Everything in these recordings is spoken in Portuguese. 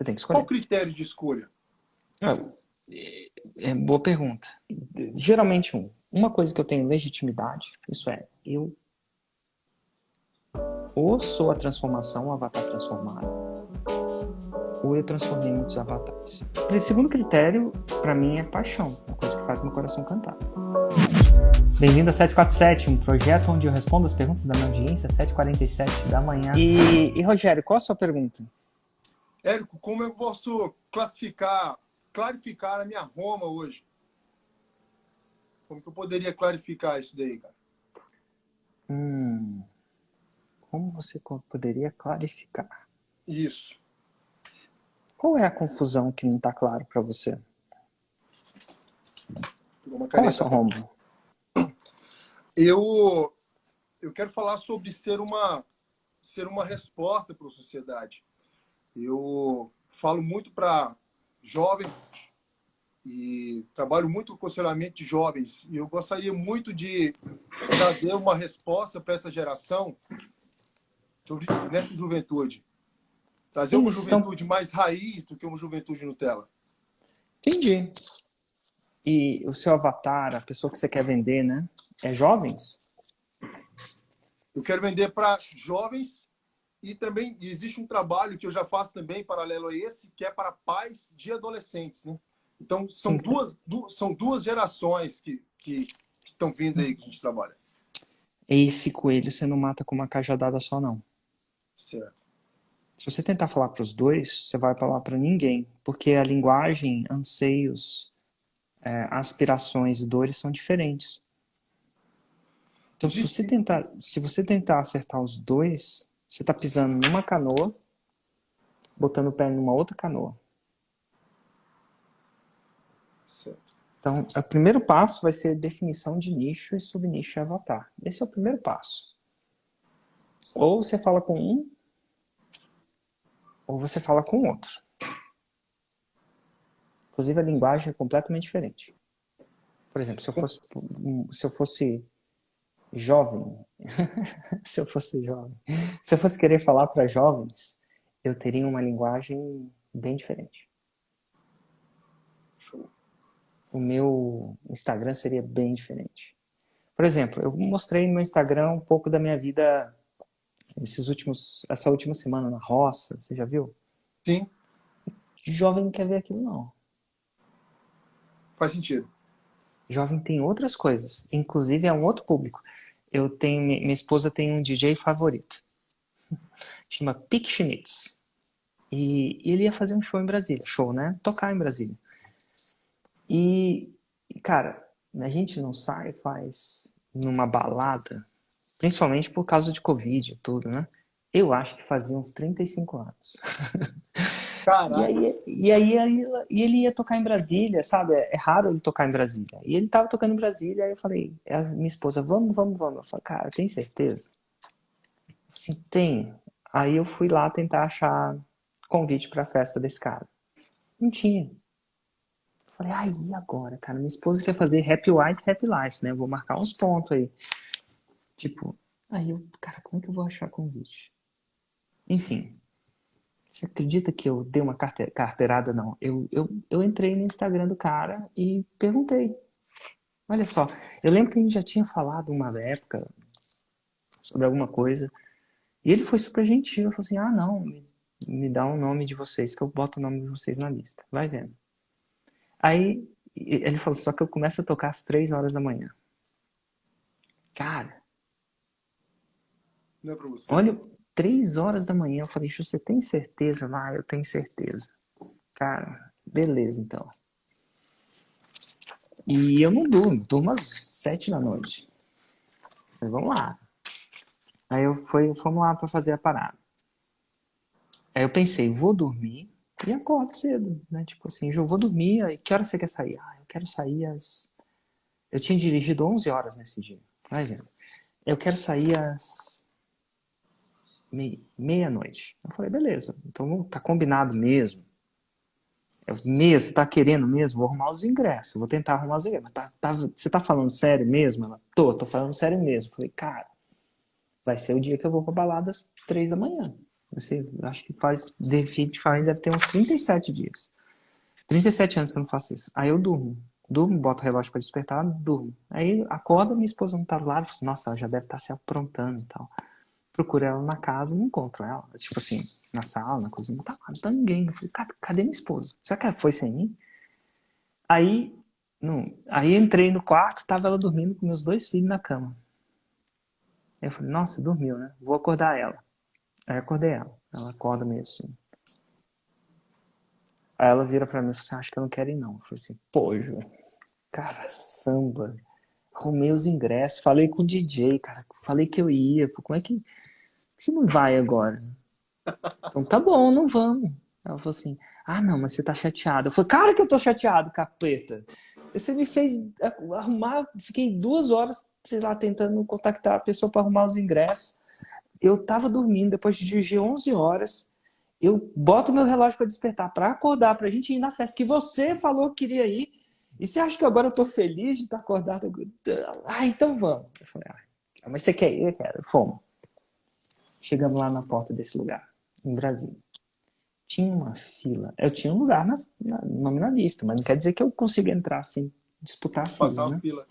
Você tem que Qual o escolher. critério de escolha? Boa pergunta. Geralmente uma coisa que eu tenho legitimidade, isso é, eu ou sou a transformação, o avatar transformado, ou eu transformei muitos avatares. O segundo critério, pra mim, é paixão, uma coisa que faz meu coração cantar. Bem-vindo a 747, um projeto onde eu respondo as perguntas da minha audiência às 7h47 da manhã. E Rogério, qual a sua pergunta? Érico, como eu posso clarificar a minha Roma hoje? Como que eu poderia clarificar isso daí, cara? Como você poderia clarificar? Isso. Qual é a confusão que não está claro para você? Uma Qual é a caneta. sua Roma? Eu quero falar sobre ser uma resposta para a sociedade. Eu falo muito para jovens e trabalho muito com aconselhamento de jovens. E eu gostaria muito de trazer uma resposta para essa geração nessa juventude. Trazer uma juventude mais raiz do que uma juventude Nutella. Entendi. E o seu avatar, a pessoa que você quer vender, né? É jovens? Eu quero vender para jovens e também existe um trabalho que eu já faço também, paralelo a esse, que é para pais de adolescentes, né? Então, são duas gerações que estão vindo aí que a gente trabalha. Esse coelho você não mata com uma cajadada só, não. Certo. Se você tentar falar para os dois, você vai falar para ninguém. Porque a linguagem, anseios, aspirações e dores são diferentes. Então, se você tentar acertar os dois, você está pisando numa canoa, botando o pé numa outra canoa. Certo. Então, o primeiro passo vai ser definição de nicho e subnicho e avatar. Esse é o primeiro passo. Ou você fala com um, ou você fala com o outro. Inclusive, a linguagem é completamente diferente. Por exemplo, se eu fosse jovem, se eu fosse querer falar para jovens, eu teria uma linguagem bem diferente. Show. O meu Instagram seria bem diferente. Por exemplo, eu mostrei no meu Instagram um pouco da minha vida essa última semana na roça, você já viu? Sim. Jovem não quer ver aquilo, não. Faz sentido. Jovem tem outras coisas, inclusive é um outro público. Minha esposa tem um DJ favorito, chama Pick Schmitz. E ele ia fazer um show em Brasília, tocar em Brasília. E, cara, a gente não faz numa balada, principalmente por causa de Covid e tudo, né? Eu acho que fazia uns 35 anos. Caraca. E ele ia tocar em Brasília, sabe? É raro ele tocar em Brasília. E ele tava tocando em Brasília, aí eu falei, minha esposa, vamos. Eu falei, cara, tem certeza? Assim, tem. Aí eu fui lá tentar achar convite pra festa desse cara. Não tinha. Eu falei, e agora, cara? Minha esposa quer fazer Happy White, Happy Life, né? Eu vou marcar uns pontos aí. Tipo, cara, como é que eu vou achar convite? Enfim. Você acredita que eu dei uma carteirada? Não. Eu entrei no Instagram do cara e perguntei. Olha só, eu lembro que a gente já tinha falado uma época sobre alguma coisa e ele foi super gentil. Ele falou assim, não, me dá o nome de vocês que eu boto o nome de vocês na lista. Vai vendo. Aí ele falou, só que eu começo a tocar às 3 horas da manhã. Cara, não é pra você. Olha, 3 horas da manhã, eu falei, você tem certeza? Eu tenho certeza. Cara, beleza, então. E eu não durmo às 7 da noite. Falei, vamos lá. Aí fomos lá pra fazer a parada. Aí eu pensei, vou dormir e acordo cedo, né? Tipo assim, eu vou dormir, aí que hora você quer sair? Eu quero sair às... Eu tinha dirigido 11 horas nesse dia, vai vendo. Eu quero sair às meia-noite. Eu falei, beleza, então tá combinado mesmo. Você tá querendo mesmo? Vou arrumar os ingressos, vou tentar arrumar os ingressos. Você tá falando sério mesmo? Ela, tô falando sério mesmo. Eu falei, cara, vai ser o dia que eu vou pra balada às 3 da manhã. Você, acho que faz, de falar, deve ter uns 37 dias. 37 anos que eu não faço isso. Aí eu durmo. Durmo, boto o relógio pra despertar, durmo. Aí acorda, minha esposa não tá do lado. Nossa, ela já deve estar se aprontando e tal. Procuro ela na casa, não encontro ela. Tipo assim, na sala, na cozinha, não tá lá, não tá ninguém. Eu falei, cadê minha esposa? Será que ela foi sem mim? Aí, não, aí entrei no quarto, tava ela dormindo com meus 2 filhos na cama. Aí eu falei, nossa, dormiu, né? Vou acordar ela. Aí acordei ela. Ela acorda meio assim. Aí ela vira pra mim e fala assim, acho que eu não quero ir não. Eu falei assim, pô, Ju, cara, samba. Arrumei os ingressos, falei com o DJ, cara. Falei que eu ia. Pô, como é que você não vai agora? Então tá bom, não vamos. Ela falou assim, ah não, mas você tá chateado. Eu falei, cara que eu tô chateado, capeta. Você me fez arrumar, fiquei 2 horas, sei lá, tentando contactar a pessoa pra arrumar os ingressos. Eu tava dormindo, depois de dirigir 11 horas, eu boto meu relógio pra despertar, pra acordar, pra gente ir na festa que você falou que queria ir. E você acha que agora eu tô feliz de estar acordado? Ah, então vamos. Eu falei, ah, mas você quer ir? Eu quero. Fomos. Chegamos lá na porta desse lugar, em Brasília. Tinha uma fila. Eu tinha um lugar nome na lista, mas não quer dizer que eu consiga entrar sem disputar a fila, Passar a né? fila.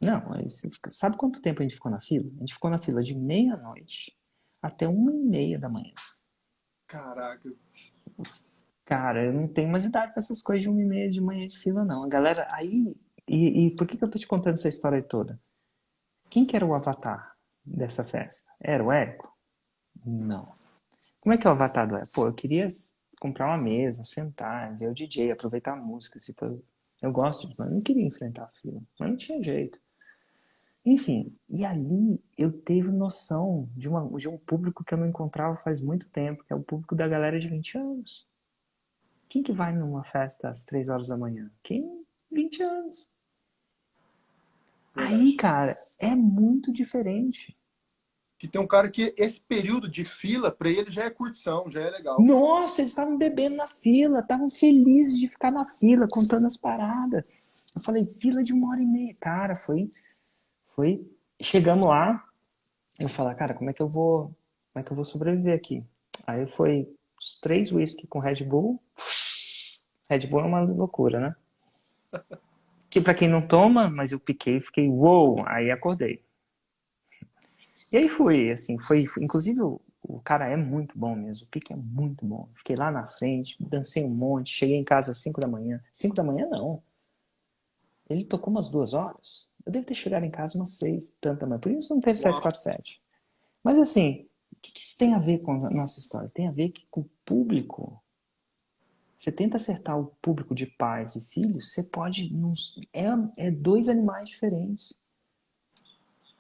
Não, aí sabe quanto tempo a gente ficou na fila? A gente ficou na fila de meia-noite até 1h30 da manhã. Caraca. Cara, eu não tenho mais idade pra essas coisas de 1h30 de manhã de fila, não. A galera, aí. E por que eu tô te contando essa história toda? Quem que era o avatar dessa festa? Era o Érico? Não. Como é que é o avatar do Érico? Pô, eu queria comprar uma mesa, sentar, ver o DJ, aproveitar a música. Tipo, eu gosto de, mas eu não queria enfrentar a fila. Mas não tinha jeito. Enfim, e ali eu tive noção de um público que eu não encontrava faz muito tempo, que é o público da galera de 20 anos. Quem que vai numa festa às 3 horas da manhã? Quem? 20 anos. Aí, Verdade. cara, é muito diferente. Que tem um cara que esse período de fila, pra ele já é curtição, já é legal. Nossa, eles estavam bebendo na fila, estavam felizes de ficar na fila, contando as paradas. Eu falei, fila de 1h30. Cara, foi. Chegamos lá, eu falei, cara, como é que eu vou sobreviver aqui? Aí foi os 3 whisky com Red Bull. Red Bull é uma loucura, né? Que pra quem não toma, mas eu piquei e fiquei, uou, aí acordei. E aí fui, assim, inclusive o cara é muito bom mesmo, o pique é muito bom. Fiquei lá na frente, dancei um monte, cheguei em casa às 5 da manhã. 5 da manhã não. Ele tocou umas 2 horas. Eu devo ter chegado em casa umas 6, tanta manhã. Por isso não teve Uau. 747. Mas assim, o que isso tem a ver com a nossa história? Tem a ver que com o público, você tenta acertar o público de pais e filhos, você pode. É 2 animais diferentes.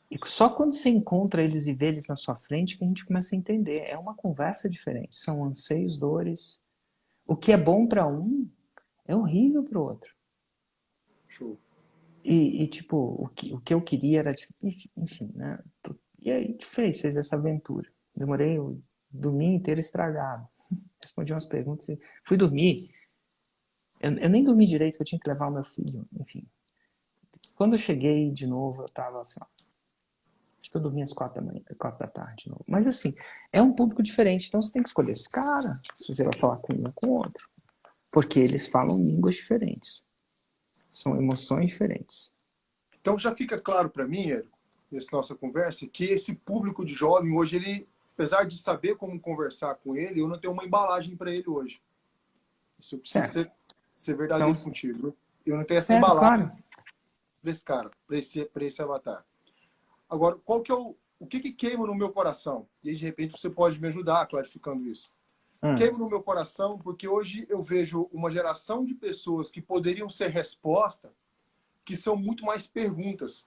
E só quando você encontra eles e vê eles na sua frente que a gente começa a entender. É uma conversa diferente. São anseios, dores. O que é bom para um é horrível para o outro. Show. Tipo, o que eu queria era, tipo, enfim, né? E aí a gente fez essa aventura. Demorei o domingo inteiro estragado. Respondi umas perguntas e fui dormir. Eu nem dormi direito, que eu tinha que levar o meu filho. Enfim. Quando eu cheguei de novo, eu tava assim, ó, acho que eu dormi às 4 da manhã, 4 da tarde de novo. Mas assim, é um público diferente, então você tem que escolher esse cara, se você vai falar com um ou com o outro. Porque eles falam línguas diferentes. São emoções diferentes. Então já fica claro para mim, Érico, nessa nossa conversa, que esse público de jovem hoje, ele, apesar de saber como conversar com ele, eu não tenho uma embalagem para ele hoje. Isso eu preciso Certo. ser Então, verdadeiro contigo. Viu? Eu não tenho essa certo, embalagem claro. para esse cara, para esse avatar. Agora, qual que é o que queima no meu coração? E aí, de repente, você pode me ajudar clarificando isso. Queima no meu coração porque hoje eu vejo uma geração de pessoas que poderiam ser resposta, que são muito mais perguntas.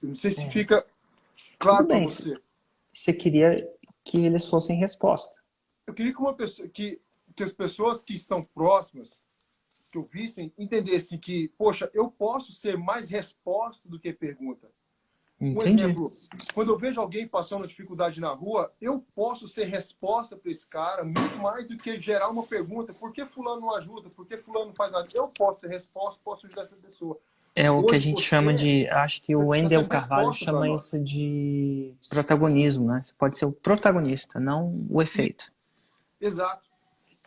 Eu não sei se fica Tudo claro para bem. você. Você queria que eles fossem resposta. Eu queria que uma pessoa, que as pessoas que estão próximas, que ouvissem, entendessem que, poxa, eu posso ser mais resposta do que pergunta. Um Entendi. exemplo, quando eu vejo alguém passando dificuldade na rua, eu posso ser resposta para esse cara muito mais do que gerar uma pergunta. Por que fulano não ajuda? Por que fulano não faz nada? Eu posso ser resposta, posso ajudar essa pessoa. É o que a Hoje gente chama você de, acho que o está Wendell sendo Carvalho resposta para chama nós. isso de protagonismo, né? Você pode ser o protagonista, não o E, efeito. exato.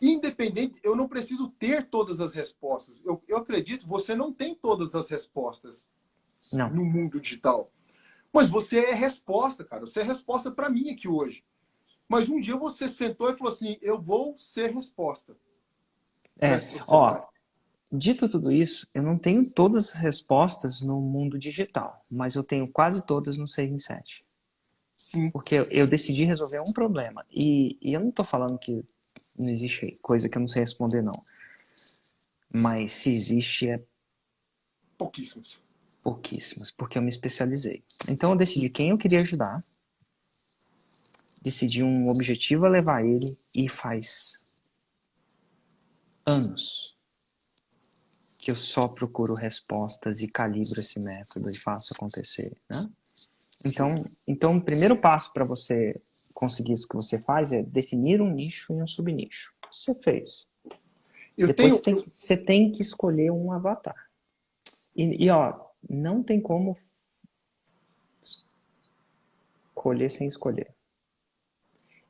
Independente, eu não preciso ter todas as respostas. Eu acredito, você não tem todas as respostas Não. no mundo digital. Mas você é resposta, cara. Você é resposta para mim aqui hoje. Mas um dia você sentou e falou assim: eu vou ser resposta para É, essa sociedade. ó, dito tudo isso, eu não tenho todas as respostas no mundo digital, mas eu tenho quase todas no 6 em 7. Sim, Porque eu decidi resolver um problema. E eu não tô falando que não existe coisa que eu não sei responder, não. Mas se existe, é pouquíssimos. pouquíssimas, porque eu me especializei. Então eu decidi quem eu queria ajudar, decidi um objetivo a levar ele, e faz anos que eu só procuro respostas e calibro esse método e faço acontecer, né? Sim. Então o primeiro passo para você conseguir isso que você faz é definir um nicho e um subnicho. Você fez. Eu Depois tenho. você tem que escolher um avatar. Ó, não tem como escolher sem escolher.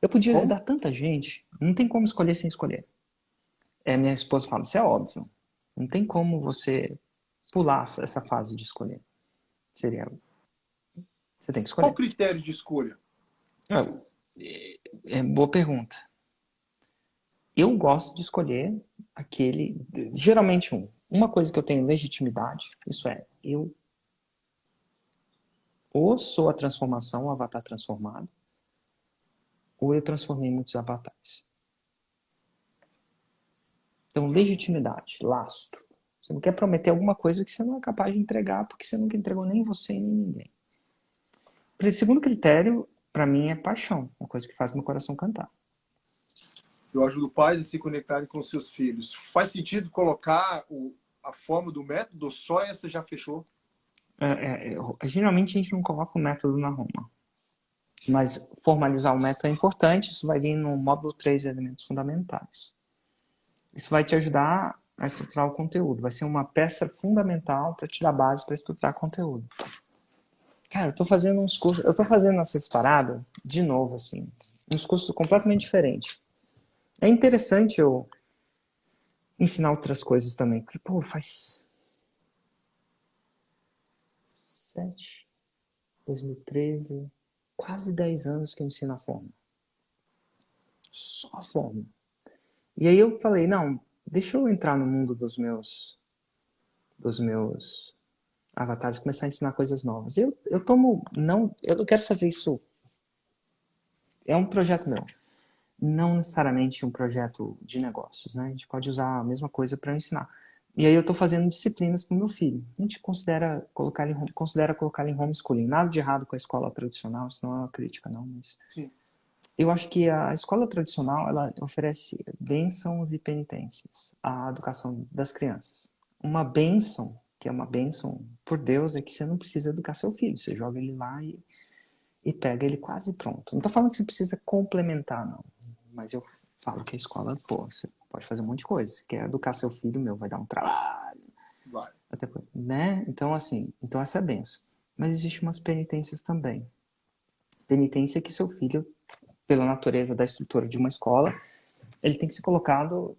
Eu podia Como? ajudar tanta gente, não tem como escolher sem escolher. Minha esposa fala, isso é óbvio. Não tem como você pular essa fase de escolher. Seria, você tem que Qual o escolher. critério de escolha? Boa pergunta. Eu gosto de escolher aquele, geralmente uma coisa que eu tenho legitimidade, isso é, eu ou sou a transformação, o avatar transformado, ou eu transformei muitos avatares. Então, legitimidade, lastro. Você não quer prometer alguma coisa que você não é capaz de entregar, porque você nunca entregou nem você nem ninguém. O segundo critério, para mim, é paixão, uma coisa que faz meu coração cantar. Eu ajudo pais a se conectarem com seus filhos. Faz sentido colocar a forma do método ou só essa já fechou? Geralmente a gente não coloca o método na Roma, mas formalizar o método é importante, isso vai vir no módulo 3 elementos fundamentais. Isso vai te ajudar a estruturar o conteúdo, vai ser uma peça fundamental para te dar base para estruturar conteúdo. Cara, eu tô fazendo uns cursos, eu tô fazendo essas paradas de novo, assim, uns cursos completamente diferentes. É interessante eu ensinar outras coisas também, porque, pô, faz 2013, quase 10 anos que eu ensino a forma. Só a forma. E aí eu falei, não, deixa eu entrar no mundo dos meus avatares, começar a ensinar coisas novas. Eu não quero fazer isso, é um projeto meu. Não necessariamente um projeto de negócios, né? A gente pode usar a mesma coisa para ensinar. E aí eu estou fazendo disciplinas para o meu filho. A gente considera colocar ele em homeschooling. Nada de errado com a escola tradicional, isso não é uma crítica, não. Mas Sim. eu acho que a escola tradicional, ela oferece bênçãos e penitências à educação das crianças. Uma bênção, que é uma bênção por Deus, é que você não precisa educar seu filho. Você joga ele lá e pega ele quase pronto. Não estou falando que você precisa complementar, não. Mas eu falo que a escola, pô, você pode fazer um monte de coisa. Se quer educar seu filho, vai dar um trabalho. Vai. Até, né? Então, assim, então essa é a benção. Mas existem umas penitências também. Penitência é que seu filho, pela natureza da estrutura de uma escola, ele tem que ser colocado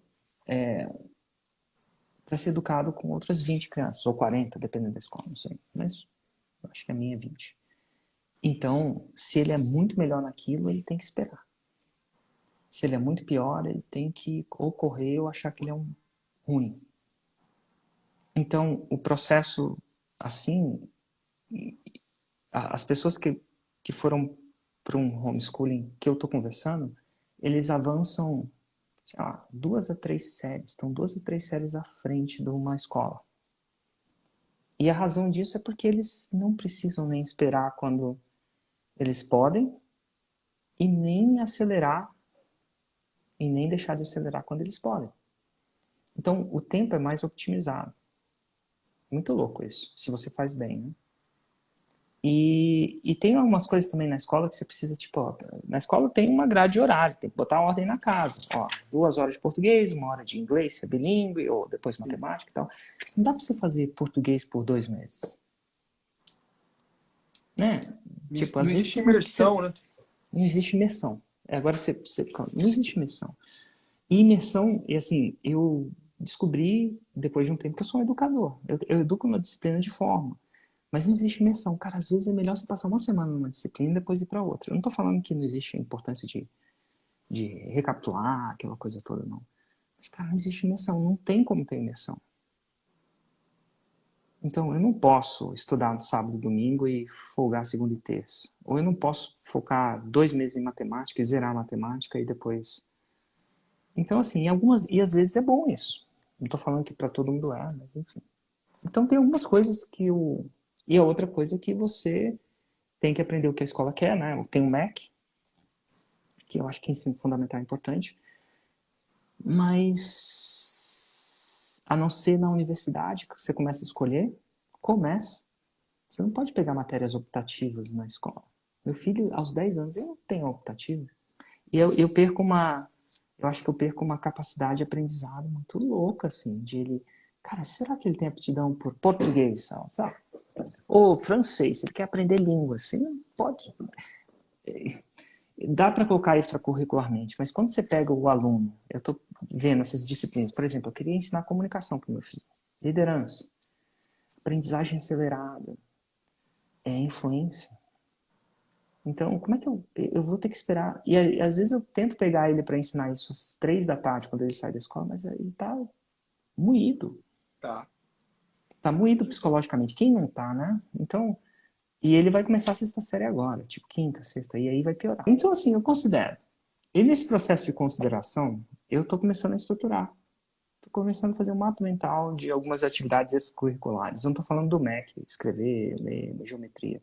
para ser educado com outras 20 crianças, ou 40, dependendo da escola, não sei. Mas eu acho que a minha é 20. Então, se ele é muito melhor naquilo, ele tem que esperar. Se ele é muito pior, ele tem que ou correr ou achar que ele é um ruim. Então, o processo, assim, as pessoas que foram para um homeschooling que eu estou conversando, eles avançam, sei lá, 2 a 3 séries, estão 2 a 3 séries à frente de uma escola. E a razão disso é porque eles não precisam nem esperar quando eles podem e nem acelerar e nem deixar de acelerar quando eles podem. Então, o tempo é mais otimizado. Muito louco isso, se você faz bem, né? E tem algumas coisas também na escola que você precisa, tipo, ó, na escola tem uma grade horária, tem que botar ordem na casa. Ó, 2 horas de português, 1 hora de inglês, se é bilíngue, ou depois matemática e tal. Não dá pra você fazer português por 2 meses. Né? Tipo, Não às vezes existe você não precisa. imersão, né? Não existe imersão. Agora não existe imersão. E imersão, e assim, eu descobri depois de um tempo que eu sou um educador. Eu educo uma disciplina de forma. Mas não existe imersão. Cara, às vezes é melhor você passar uma semana numa disciplina e depois ir para outra. Eu não estou falando que não existe a importância de recapitular, aquela coisa toda, não. Mas, cara, não existe imersão. Não tem como ter imersão. Então, eu não posso estudar no sábado e domingo e folgar segunda e terça. Ou eu não posso focar 2 meses em matemática e zerar a matemática e depois... Então, assim, e às vezes é bom isso. Não estou falando que para todo mundo é, mas enfim. Então, tem algumas coisas que o... E a outra coisa é que você tem que aprender o que a escola quer, né? Tem o MEC, que eu acho que ensino fundamental é importante, mas a não ser na universidade que você começa a escolher, começa. Você não pode pegar matérias optativas na escola. Meu filho, aos 10 anos, ele não tem optativa. E eu perco eu acho que eu perco uma capacidade de aprendizado muito louca, assim, de ele, cara, será que ele tem aptidão por português, sabe? Ou francês, ele quer aprender línguas, você não pode. Dá para colocar extracurricularmente, mas quando você pega o aluno, eu estou vendo essas disciplinas, por exemplo, eu queria ensinar comunicação para o meu filho, liderança, aprendizagem acelerada, influência. Então, como é que eu vou ter que esperar? E às vezes eu tento pegar ele para ensinar isso às 3 da tarde, quando ele sai da escola, mas ele está moído. Tá. Está moído psicologicamente. Quem não está, né? Então, e ele vai começar a sexta série agora, tipo quinta, sexta, e aí vai piorar. Então, assim, eu considero. E nesse processo de consideração, eu estou começando a estruturar. Estou começando a fazer um mapa mental de algumas atividades extracurriculares. Não estou falando do MEC, escrever, ler, geometria.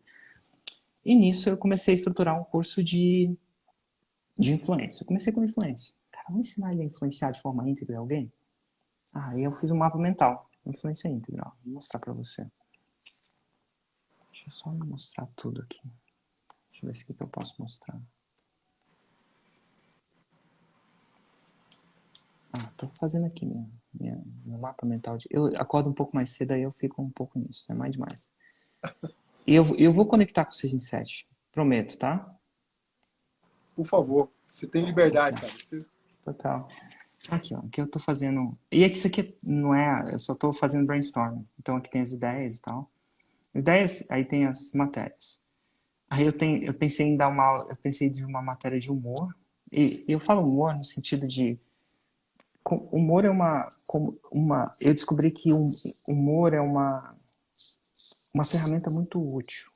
E nisso eu comecei a estruturar um curso de influência. Eu comecei com influência. Cara, vou ensinar ele a influenciar de forma íntegra alguém? Aí eu fiz um mapa mental, influência íntegra. Vou mostrar para você. Deixa eu só mostrar tudo aqui. Deixa eu ver se aqui que eu posso mostrar. Tô fazendo aqui meu mapa mental. Eu acordo um pouco mais cedo, aí eu fico um pouco nisso, né? Mais demais. E eu vou conectar com vocês em 7. Prometo, tá? Por favor, você tem liberdade, cara. Total. Aqui, ó. Aqui eu tô fazendo... E aqui, isso aqui não é... Eu só tô fazendo brainstorming. Então aqui tem as ideias e tal. Ideias, aí tem as matérias. Aí eu pensei em dar uma aula... Eu pensei de uma matéria de humor. E eu falo humor no sentido de... Humor é eu descobri que humor é uma ferramenta muito útil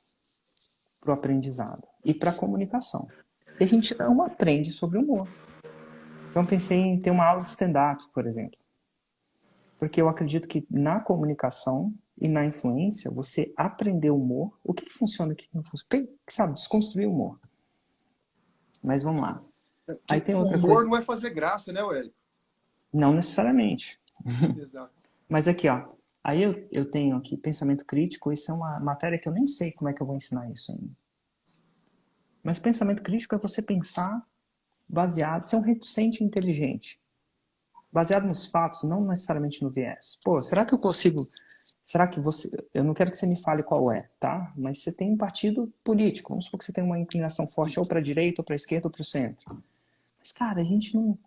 para o aprendizado e para a comunicação. E a gente não aprende sobre humor. Então pensei em ter uma aula de stand-up, por exemplo. Porque eu acredito que na comunicação e na influência, você aprender humor, o que funciona e o que não funciona. Sabe, desconstruir o humor. Mas vamos lá. Aí tem O outra humor coisa. não é fazer graça, né, Hélio? Não necessariamente. Exato. Mas aqui, ó. Aí eu tenho aqui pensamento crítico. Isso é uma matéria que eu nem sei como é que eu vou ensinar isso ainda. Mas pensamento crítico é você pensar baseado, ser um reticente inteligente. Baseado nos fatos, não necessariamente no viés. Pô, será que eu consigo... Será que você... Eu não quero que você me fale qual é, tá? Mas você tem um partido político. Vamos supor que você tem uma inclinação forte ou para a direita, ou para a esquerda, ou para o centro. Mas, cara, a gente não...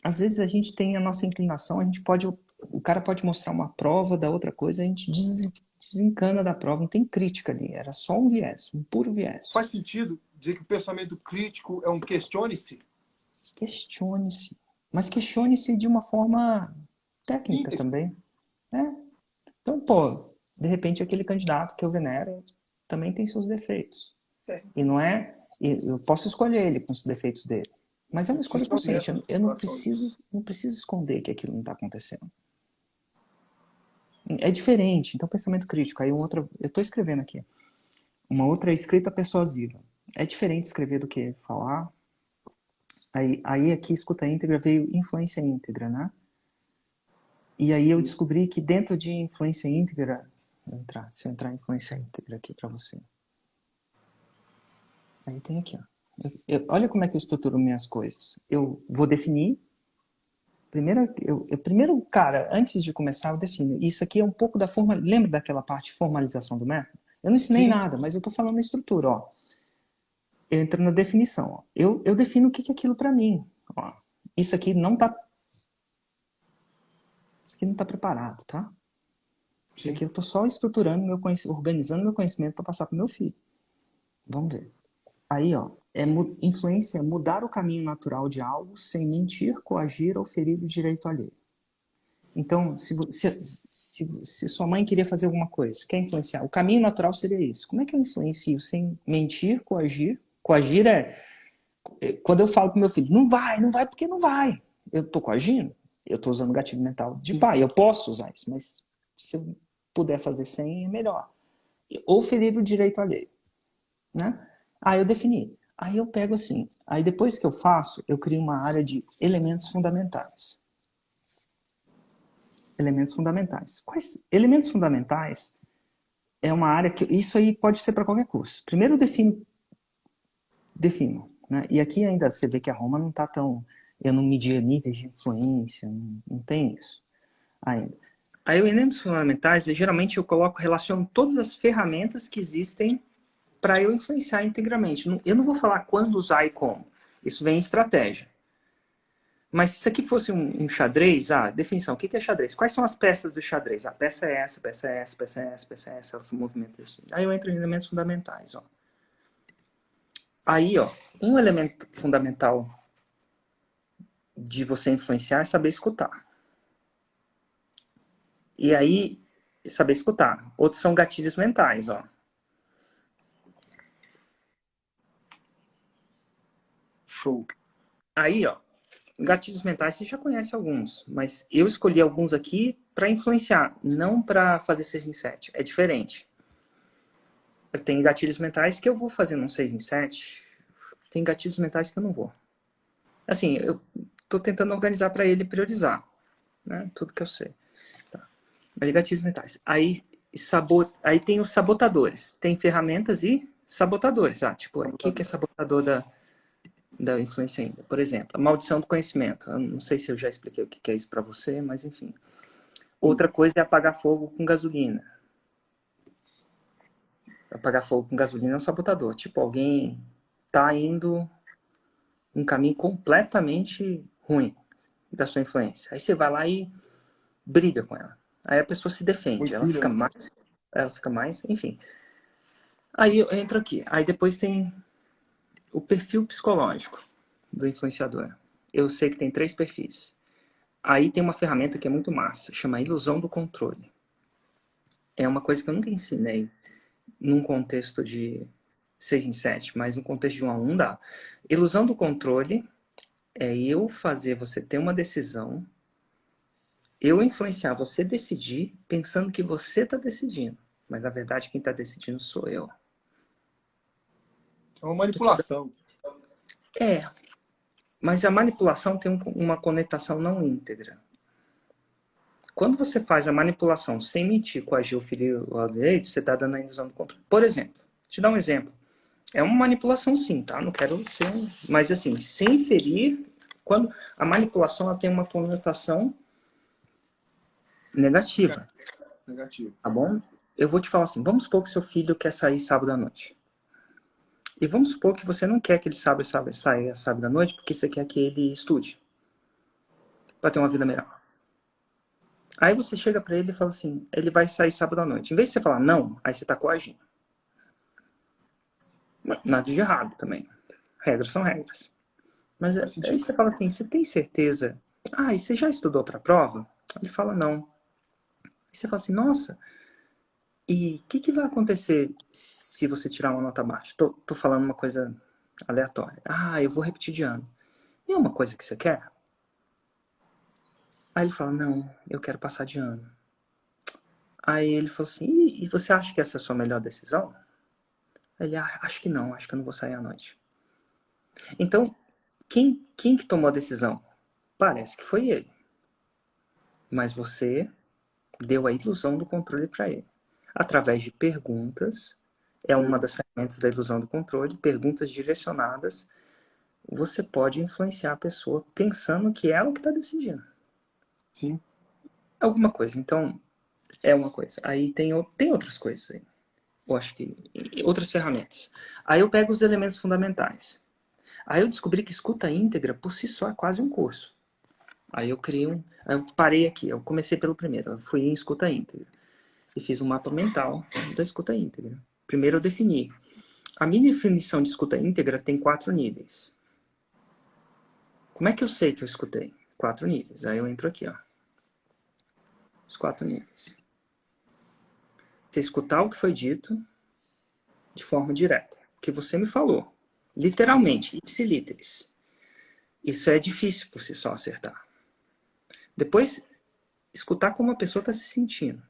Às vezes a gente tem a nossa inclinação, a gente pode... O cara pode mostrar uma prova da outra coisa, a gente desencana da prova, não tem crítica ali. Era só um viés, um puro viés. Faz sentido dizer que o pensamento crítico é um questione-se? Questione-se. Mas questione-se de uma forma técnica Íntegro. também. Então, pô, de repente aquele candidato que eu venero também tem seus defeitos. E não é... Eu posso escolher ele com os defeitos dele. Mas é uma escolha consciente. Eu não preciso esconder que aquilo não está acontecendo. É diferente. Então, pensamento crítico. Aí eu estou escrevendo aqui. Uma outra escrita persuasiva. É diferente escrever do que falar. Aí aqui, escuta íntegra, veio influência íntegra, né? E aí eu descobri que dentro de influência íntegra... Se eu entrar em influência íntegra aqui para você. Aí tem aqui, ó. Olha como é que eu estruturo minhas coisas. Eu vou definir. Primeiro, cara, antes de começar, eu defino. Isso aqui é um pouco da forma. Lembra daquela parte de formalização do método? Eu não ensinei Sim, nada, mas eu estou falando na estrutura, ó. Eu entro na definição, ó. Eu defino o que é aquilo para mim. Ó. Isso aqui não tá. Isso aqui não tá preparado, tá? Isso sim. aqui eu estou só estruturando meu conhecimento, organizando meu conhecimento para passar para meu filho. Vamos ver. Aí, ó, influência é mudar o caminho natural de algo sem mentir, coagir ou ferir o direito alheio. Então, se sua mãe queria fazer alguma coisa, quer influenciar, o caminho natural seria isso. Como é que eu influencio sem mentir, coagir? Coagir quando eu falo pro meu filho, não vai, não vai porque não vai. Eu tô coagindo? Eu tô usando gatilho mental de pai. Eu posso usar isso, mas se eu puder fazer sem, é melhor. Ou ferir o direito alheio, né? Aí eu defini. Aí eu pego assim. Aí depois que eu faço, eu crio uma área de elementos fundamentais. Elementos fundamentais. Quais elementos fundamentais? É uma área que isso aí pode ser para qualquer curso. Primeiro eu defino, né? E aqui ainda você vê que a Roma não está tão, eu não media níveis de influência, não tem isso ainda. Aí elementos fundamentais, geralmente eu coloco, relaciono todas as ferramentas que existem para eu influenciar integralmente. Eu não vou falar quando usar e como. Isso vem em estratégia. Mas se isso aqui fosse um xadrez, definição, o que é xadrez? Quais são as peças do xadrez? A peça é essa, peça é essa, peça é essa, peça é essa, elas se movimentam assim. Aí eu entro em elementos fundamentais, ó. Aí, ó, um elemento fundamental de você influenciar é saber escutar. E aí, saber escutar. Outros são gatilhos mentais, ó. Show. Aí, ó, gatilhos mentais você já conhece alguns, mas eu escolhi alguns aqui para influenciar, não para fazer 6 em 7. É diferente. Eu tenho gatilhos mentais que eu vou fazer num 6 em 7. Tem gatilhos mentais que eu não vou. Assim, eu tô tentando organizar para ele priorizar, né? Tudo que eu sei. Tá. Mas gatilhos mentais. Aí tem os sabotadores. Tem ferramentas e sabotadores. Tipo, o que é sabotador da influência ainda? Por exemplo, a maldição do conhecimento. Eu não sei se eu já expliquei o que é isso para você, mas enfim. Outra coisa é apagar fogo com gasolina. Apagar fogo com gasolina é um sabotador. Tipo, alguém tá indo um caminho completamente ruim da sua influência. Aí você vai lá e briga com ela. Aí a pessoa se defende, Muito, né? ela fica mais, enfim. Aí eu entro aqui. Aí depois tem o perfil psicológico do influenciador. Eu sei que tem 3 perfis. Aí tem uma ferramenta que é muito massa, chama ilusão do controle. É uma coisa que eu nunca ensinei num contexto de 6 em 7, mas no contexto de 1 a 1 dá. Ilusão do controle é eu fazer você ter uma decisão, eu influenciar você decidir, pensando que você está decidindo. Mas na verdade quem está decidindo sou eu. É uma manipulação. É, mas a manipulação tem uma conotação não íntegra. Quando você faz a manipulação sem mentir, coagir ou ferir o lado direito, você está dando a ilusão do controle. Por exemplo, te dar um exemplo. É uma manipulação sim, tá? Não quero ser um... Mas assim, sem ferir... Quando a manipulação ela tem uma conotação negativa, Negativo. tá bom? Eu vou te falar assim, vamos supor que seu filho quer sair sábado à noite. E vamos supor que você não quer que ele saia sábado à noite porque você quer que ele estude. Para ter uma vida melhor. Aí você chega para ele e fala assim, ele vai sair sábado à noite. Em vez de você falar não, aí você tá coagindo. Nada de errado também. Regras são regras. Mas Faz aí sentido. você fala assim, você tem certeza? E você já estudou para a prova? Ele fala não. Aí você fala assim, nossa, e o que vai acontecer se você tirar uma nota baixa? Tô falando uma coisa aleatória. Eu vou repetir de ano. E é uma coisa que você quer? Aí ele fala, não, eu quero passar de ano. Aí ele falou assim, e você acha que essa é a sua melhor decisão? Aí ele, acho que eu não vou sair à noite. Então, quem que tomou a decisão? Parece que foi ele. Mas você deu a ilusão do controle para ele. Através de perguntas, é uma das ferramentas antes da ilusão do controle, perguntas direcionadas, você pode influenciar a pessoa pensando que é ela que está decidindo. Sim. Alguma coisa. Então, é uma coisa. Aí tem outras coisas aí. Eu acho que outras ferramentas. Aí eu pego os elementos fundamentais. Aí eu descobri que escuta íntegra, por si só, é quase um curso. Aí eu criei eu parei aqui, eu comecei pelo primeiro. Eu fui em escuta íntegra. E fiz um mapa mental da escuta íntegra. Primeiro eu defini. A minha definição de escuta íntegra tem 4 níveis. Como é que eu sei que eu escutei? 4 níveis. Aí eu entro aqui, ó. Os 4 níveis. Você escutar o que foi dito de forma direta. O que você me falou. Literalmente, ipsiliteris. Isso é difícil por si só acertar. Depois, escutar como a pessoa está se sentindo.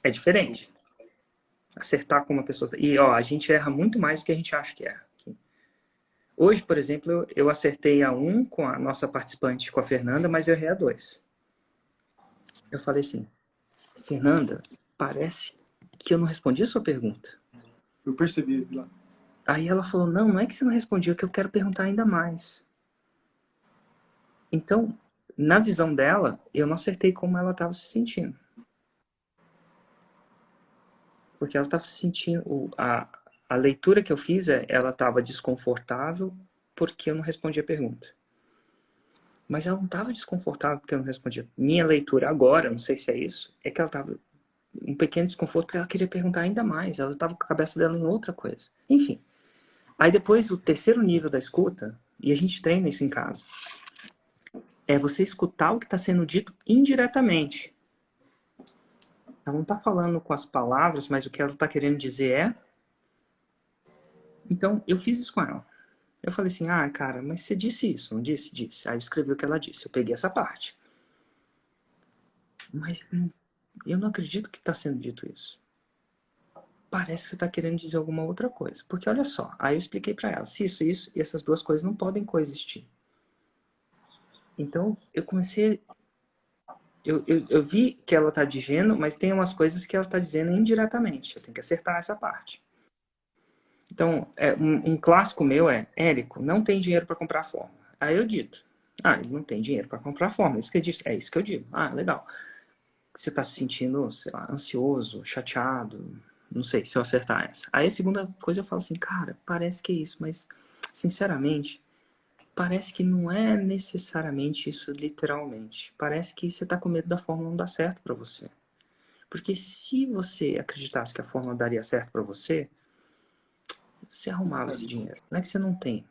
É diferente. Acertar como a pessoa está... E, ó, a gente erra muito mais do que a gente acha que erra. Hoje, por exemplo, eu acertei a 1 com a nossa participante, com a Fernanda, mas eu errei a 2. Eu falei assim, Fernanda, parece que eu não respondi a sua pergunta. Eu percebi lá. Aí ela falou, não é que você não respondeu, é que eu quero perguntar ainda mais. Então, na visão dela, eu não acertei como ela estava se sentindo. Porque ela estava se sentindo... A leitura que eu fiz, ela estava desconfortável porque eu não respondi a pergunta. Mas ela não estava desconfortável porque eu não respondia. Minha leitura agora, não sei se é isso, é que ela estava um pequeno desconforto porque ela queria perguntar ainda mais. Ela estava com a cabeça dela em outra coisa. Enfim. Aí depois, o terceiro nível da escuta, e a gente treina isso em casa, é você escutar o que está sendo dito indiretamente. Ela não está falando com as palavras, mas o que ela está querendo dizer é... Então, eu fiz isso com ela. Eu falei assim, cara, mas você disse isso, não disse? Disse. Aí eu escrevi o que ela disse. Eu peguei essa parte. Mas eu não acredito que está sendo dito isso. Parece que você está querendo dizer alguma outra coisa. Porque olha só, aí eu expliquei para ela, se isso, e essas duas coisas não podem coexistir. Então, eu comecei... Eu vi que ela está dizendo, mas tem umas coisas que ela está dizendo indiretamente. Eu tenho que acertar essa parte. Então, um clássico meu é, Érico, não tem dinheiro para comprar fórmula. Aí eu dito, ele não tem dinheiro para comprar fórmula. Isso que eu disse, é isso que eu digo. Legal. Você está se sentindo, sei lá, ansioso, chateado, não sei se eu acertar essa. Aí a segunda coisa eu falo assim, cara, parece que é isso, mas sinceramente, parece que não é necessariamente isso literalmente. Parece que você está com medo da fórmula não dar certo para você. Porque se você acreditasse que a fórmula daria certo para você, você arrumava esse dinheiro. Não é que você não tem.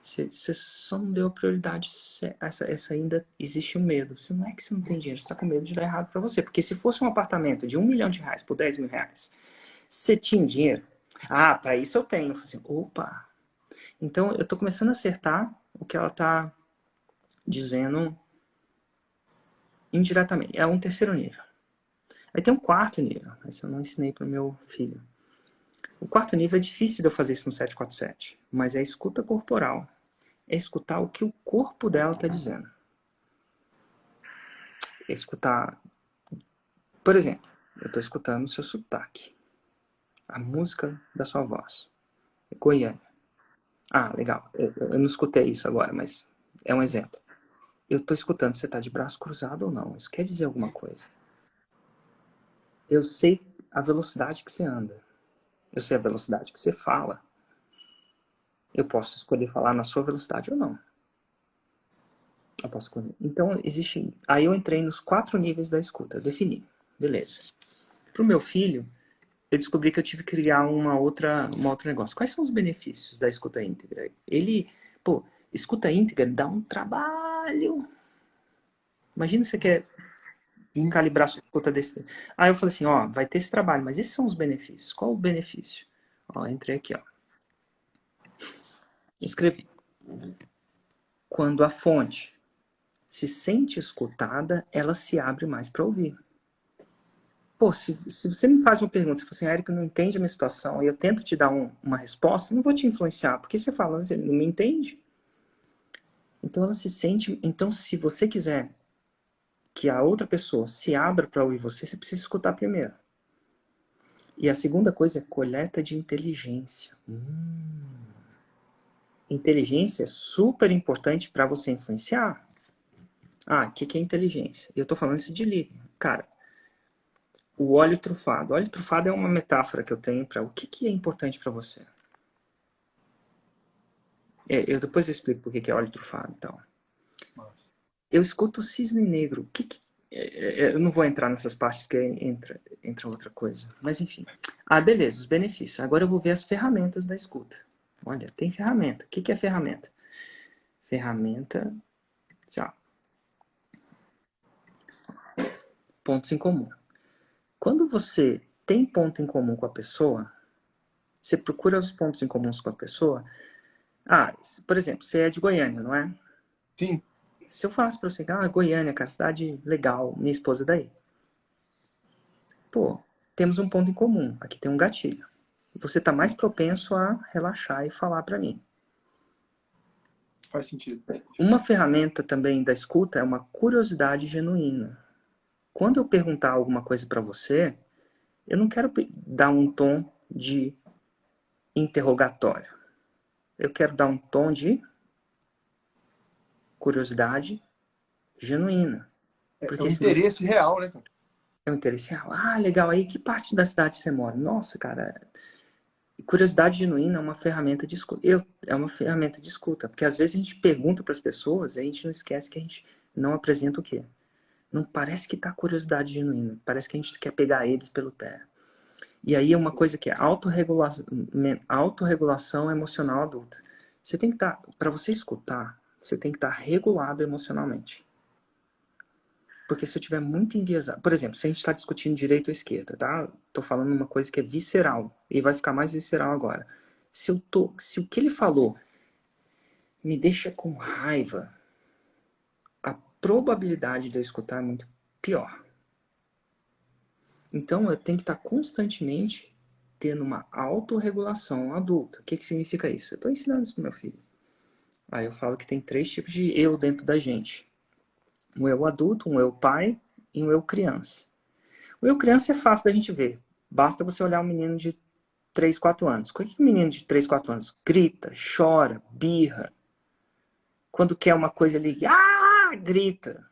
Você só não deu a prioridade. Essa ainda existe um medo. Você não é que você não tem dinheiro, você está com medo de dar errado para você. Porque se fosse um apartamento de R$1 milhão por R$10 mil, você tinha dinheiro? Para isso eu tenho. Eu falei assim, opa. Então eu estou começando a acertar o que ela está dizendo indiretamente. É um terceiro nível. Aí tem um quarto nível. Esse eu não ensinei para o meu filho. O quarto nível é difícil de eu fazer isso no 747, mas é a escuta corporal. É escutar o que o corpo dela está dizendo. É escutar... Por exemplo, eu estou escutando o seu sotaque. A música da sua voz. Goiânia. Legal. Eu não escutei isso agora, mas é um exemplo. Eu estou escutando, você está de braço cruzado ou não? Isso quer dizer alguma coisa. Eu sei a velocidade que você anda. Eu sei a velocidade que você fala. Eu posso escolher falar na sua velocidade ou não. Eu posso escolher. Então, existe... Aí eu entrei nos 4 níveis da escuta. Eu defini. Beleza. Para o meu filho, eu descobri que eu tive que criar um outro negócio. Quais são os benefícios da escuta íntegra? Escuta íntegra dá um trabalho. Imagina você quer calibrar sua escuta desse... Aí eu falei assim, vai ter esse trabalho, mas esses são os benefícios. Qual o benefício? Entrei aqui, escrevi. Quando a fonte se sente escutada, ela se abre mais para ouvir. Se você me faz uma pergunta, você fala assim, Érico, não entende a minha situação, e eu tento te dar uma resposta, não vou te influenciar, porque você fala, você não me entende. Então ela se sente... Então, se você quiser que a outra pessoa se abra para ouvir você, você precisa escutar primeiro. E a segunda coisa é coleta de inteligência. Inteligência é super importante para você influenciar. Ah, o que é inteligência? Eu tô falando isso de líder. Cara, o óleo trufado. O óleo trufado é uma metáfora que eu tenho para o que é importante para você. Depois eu explico por que é óleo trufado, então. Nossa. Eu escuto o cisne negro. Eu não vou entrar nessas partes que entra outra coisa. Mas enfim. Ah, beleza, os benefícios. Agora eu vou ver as ferramentas da escuta. Olha, tem ferramenta. O que é ferramenta? Ferramenta, sei lá, pontos em comum. Quando você tem ponto em comum com a pessoa, você procura os pontos em comuns com a pessoa. Ah, por exemplo, você é de Goiânia, não é? Sim. Se eu falasse pra você, Goiânia, cara, cidade legal, minha esposa é daí. Pô, temos um ponto em comum. Aqui tem um gatilho. Você tá mais propenso a relaxar e falar pra mim. Faz sentido. Uma ferramenta também da escuta é uma curiosidade genuína. Quando eu perguntar alguma coisa pra você, eu não quero dar um tom de interrogatório. Eu quero dar um tom de curiosidade genuína. É Porque um se você... interesse real, né, cara? É um interesse real. Ah, legal. Aí, que parte da cidade você mora? Nossa, cara. Curiosidade genuína é uma ferramenta de escuta. É uma ferramenta de escuta. Porque às vezes a gente pergunta para as pessoas e a gente não esquece que a gente não apresenta o quê? Não parece que tá curiosidade genuína. Parece que a gente quer pegar eles pelo pé. E aí é uma coisa que é autorregulação emocional adulta. Você tem que estar, para você escutar, você tem que estar regulado emocionalmente. Porque se eu tiver muito enviesado... Por exemplo, se a gente está discutindo direita ou esquerda, tá? Tô falando uma coisa que é visceral. E vai ficar mais visceral agora. Se o que ele falou me deixa com raiva, a probabilidade de eu escutar é muito pior. Então eu tenho que estar constantemente tendo uma autorregulação adulta. O que significa isso? Eu estou ensinando isso pro meu filho. Aí eu falo que tem 3 tipos de eu dentro da gente. Um eu adulto, um eu pai e um eu criança. O eu criança é fácil da gente ver. Basta você olhar um menino de 3, 4 anos. O que o menino de 3, 4 anos grita, chora, birra? Quando quer uma coisa ele grita.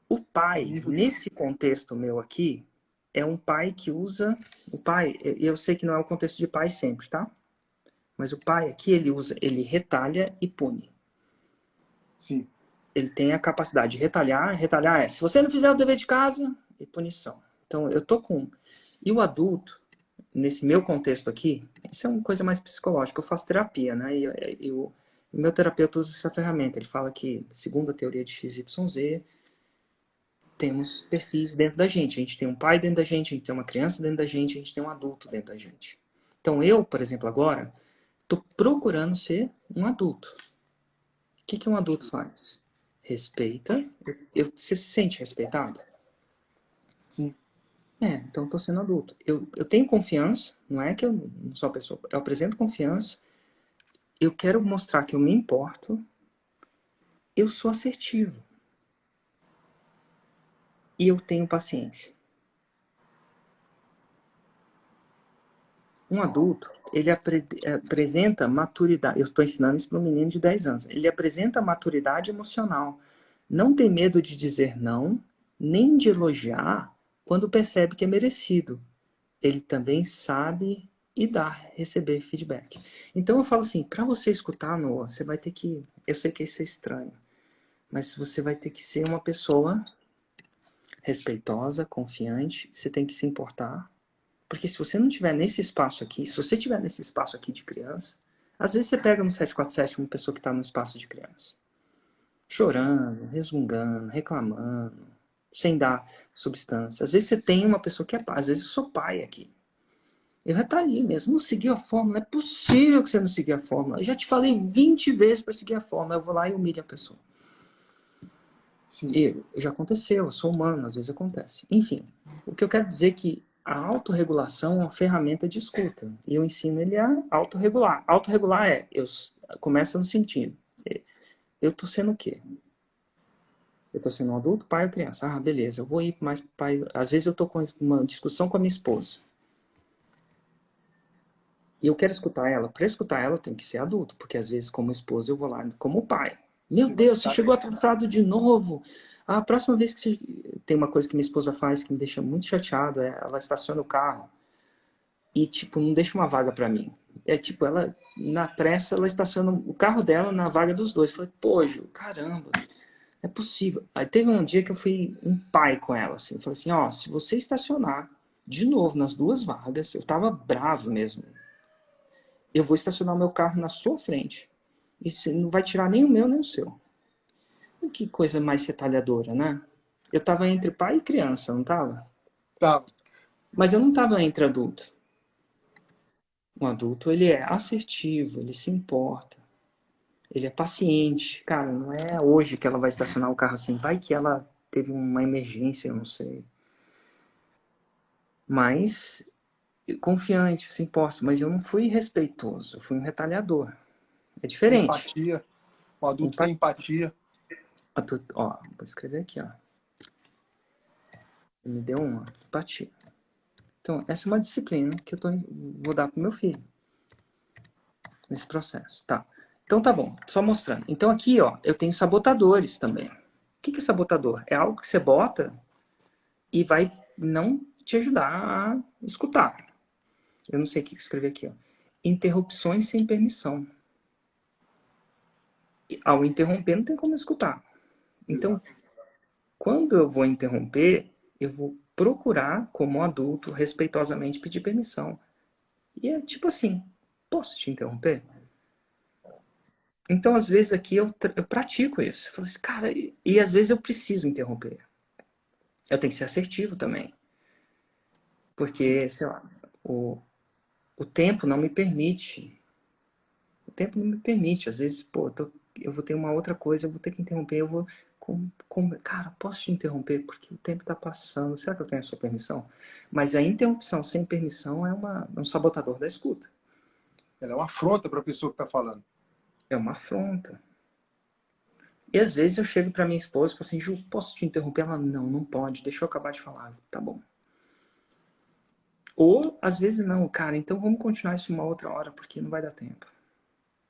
O pai, nesse contexto meu aqui, é um pai que usa... O pai, eu sei que não é o contexto de pai sempre, tá? Mas o pai aqui, ele retalha e pune. Sim. Ele tem a capacidade de retalhar. Retalhar se você não fizer o dever de casa, é punição. Então, eu tô com... E o adulto, nesse meu contexto aqui, isso é uma coisa mais psicológica. Eu faço terapia, né? E o meu terapeuta usa essa ferramenta. Ele fala que, segundo a teoria de XYZ, temos perfis dentro da gente. A gente tem um pai dentro da gente, a gente tem uma criança dentro da gente, a gente tem um adulto dentro da gente. Então, eu, por exemplo, agora, estou procurando ser um adulto. O que um adulto faz? Respeita. Você se sente respeitado? Sim. Então estou sendo adulto. Eu tenho confiança, não é que eu não sou a pessoa, eu apresento confiança, eu quero mostrar que eu me importo, eu sou assertivo. E eu tenho paciência. Um adulto, ele apresenta maturidade. Eu estou ensinando isso para um menino de 10 anos. Ele apresenta maturidade emocional. Não tem medo de dizer não, nem de elogiar quando percebe que é merecido. Ele também sabe e receber feedback. Então eu falo assim, para você escutar, Noah, você vai ter que... Eu sei que isso é estranho, mas você vai ter que ser uma pessoa respeitosa, confiante, você tem que se importar. Porque se você não tiver nesse espaço aqui, se você tiver nesse espaço aqui de criança, às vezes você pega no 747 uma pessoa que está no espaço de criança, chorando, resmungando, reclamando, sem dar substância. Às vezes você tem uma pessoa que é pai, às vezes eu sou pai aqui. Eu já tá ali mesmo, não segui a fórmula, não é possível que você não seguir a fórmula. Eu já te falei 20 vezes para seguir a fórmula, eu vou lá e humilho a pessoa. Sim. E já aconteceu, eu sou humano, às vezes acontece. Enfim, o que eu quero dizer é que a autorregulação é uma ferramenta de escuta. E eu ensino ele a autorregular. Autorregular começa no sentido. Eu tô sendo o quê? Eu tô sendo um adulto, pai ou criança? Ah, beleza, eu vou ir mais pai. Às vezes eu tô com uma discussão com a minha esposa. E eu quero escutar ela. Para escutar ela, tem que ser adulto, porque às vezes, como esposa, eu vou lá como pai. Meu Deus, você chegou atrasado de novo. A próxima vez que você... Tem uma coisa que minha esposa faz que me deixa muito chateado, é ela estaciona o carro e, tipo, não deixa uma vaga para mim. É tipo, ela, na pressa, ela estaciona o carro dela na vaga dos dois. Eu falei, pô, Ju, caramba, não é possível. Aí teve um dia que eu fui um pai com ela, assim. Eu falei assim, ó, se você estacionar de novo nas duas vagas, eu tava bravo mesmo. Eu vou estacionar o meu carro na sua frente. E você não vai tirar nem o meu, nem o seu. E que coisa mais retalhadora, né? Eu tava entre pai e criança, não tava? Tá. Mas eu não tava entre adulto. Um adulto, ele é assertivo, ele se importa, ele é paciente. Cara, não é hoje que ela vai estacionar o carro assim. Vai que ela teve uma emergência, eu não sei. Mas, confiante, se importa. Mas eu não fui respeitoso, eu fui um retalhador. É diferente. Empatia. O adulto tem empatia. Ó, vou escrever aqui, ó. Você me deu uma empatia. Então, essa é uma disciplina que vou dar pro meu filho. Nesse processo, tá. Então tá bom, só mostrando. Então aqui, ó, eu tenho sabotadores também. O que é sabotador? É algo que você bota e vai não te ajudar a escutar. Eu não sei o que escrever aqui, ó. Interrupções sem permissão. Ao interromper, não tem como escutar. Então, Exato. quando eu vou interromper, eu vou procurar, como adulto, respeitosamente pedir permissão. E é tipo assim, posso te interromper? Então, às vezes, aqui eu pratico isso. Eu falo assim, cara, e às vezes eu preciso interromper. Eu tenho que ser assertivo também. Porque, sei lá, o tempo não me permite. O tempo não me permite. Às vezes, pô, eu vou ter uma outra coisa, eu vou ter que interromper. Eu vou. Cara, posso te interromper? Porque o tempo está passando. Será que eu tenho a sua permissão? Mas a interrupção sem permissão é um sabotador da escuta. Ela é uma afronta para a pessoa que está falando. É uma afronta. E às vezes eu chego pra minha esposa e falo assim, Ju, posso te interromper? Ela, não, não pode, deixa eu acabar de falar. Tá bom. Ou, às vezes, não, cara, então vamos continuar isso uma outra hora, porque não vai dar tempo.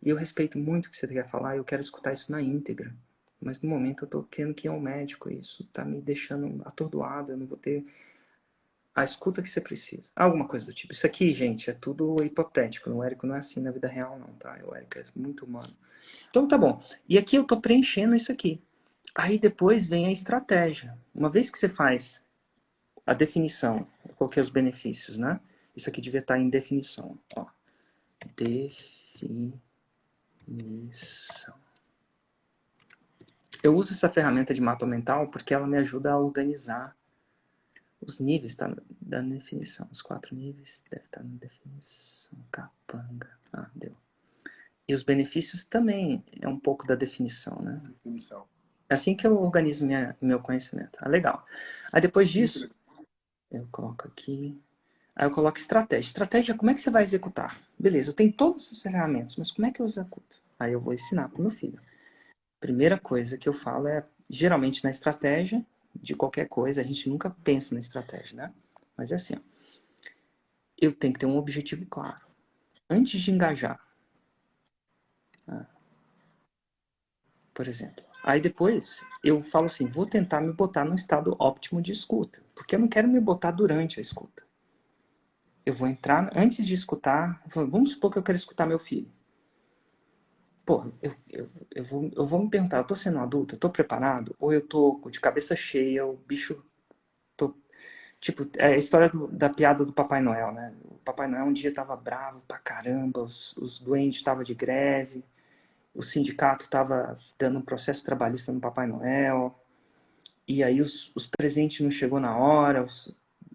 E eu respeito muito o que você quer falar, eu quero escutar isso na íntegra. Mas no momento eu tô querendo que ir ao médico, e isso tá me deixando atordoado, eu não vou ter a escuta que você precisa. Alguma coisa do tipo. Isso aqui, gente, é tudo hipotético. O Érico não é assim na vida real, não, tá? O Érico é muito humano. Então tá bom. E aqui eu tô preenchendo isso aqui. Aí depois vem a estratégia. Uma vez que você faz a definição, qual que é os benefícios, né? Isso aqui devia estar em definição. Ó. Definição. Eu uso essa ferramenta de mapa mental porque ela me ajuda a organizar os níveis da definição. Os 4 níveis devem estar na definição. Capanga. Ah, deu. E os benefícios também é um pouco da definição, né? Definição. É assim que eu organizo meu conhecimento. Ah, legal. Aí depois disso, eu coloco aqui. Aí eu coloco estratégia. Estratégia, como é que você vai executar? Beleza, eu tenho todas essas ferramentas, mas como é que eu executo? Aí eu vou ensinar para o meu filho. Primeira coisa que eu falo é, geralmente na estratégia de qualquer coisa, a gente nunca pensa na estratégia, né? Mas é assim, ó, eu tenho que ter um objetivo claro. Antes de engajar, por exemplo. Aí depois eu falo assim, vou tentar me botar no estado óptimo de escuta, porque eu não quero me botar durante a escuta. Eu vou entrar, antes de escutar, vamos supor que eu quero escutar meu filho. Pô, eu vou me perguntar, eu tô sendo um adulto? Eu tô preparado? Ou eu tô de cabeça cheia, o bicho... Tô, tipo, é a história da piada do Papai Noel, né? O Papai Noel um dia tava bravo pra caramba, os doentes estavam de greve, o sindicato tava dando um processo trabalhista no Papai Noel, e aí os presentes não chegou na hora,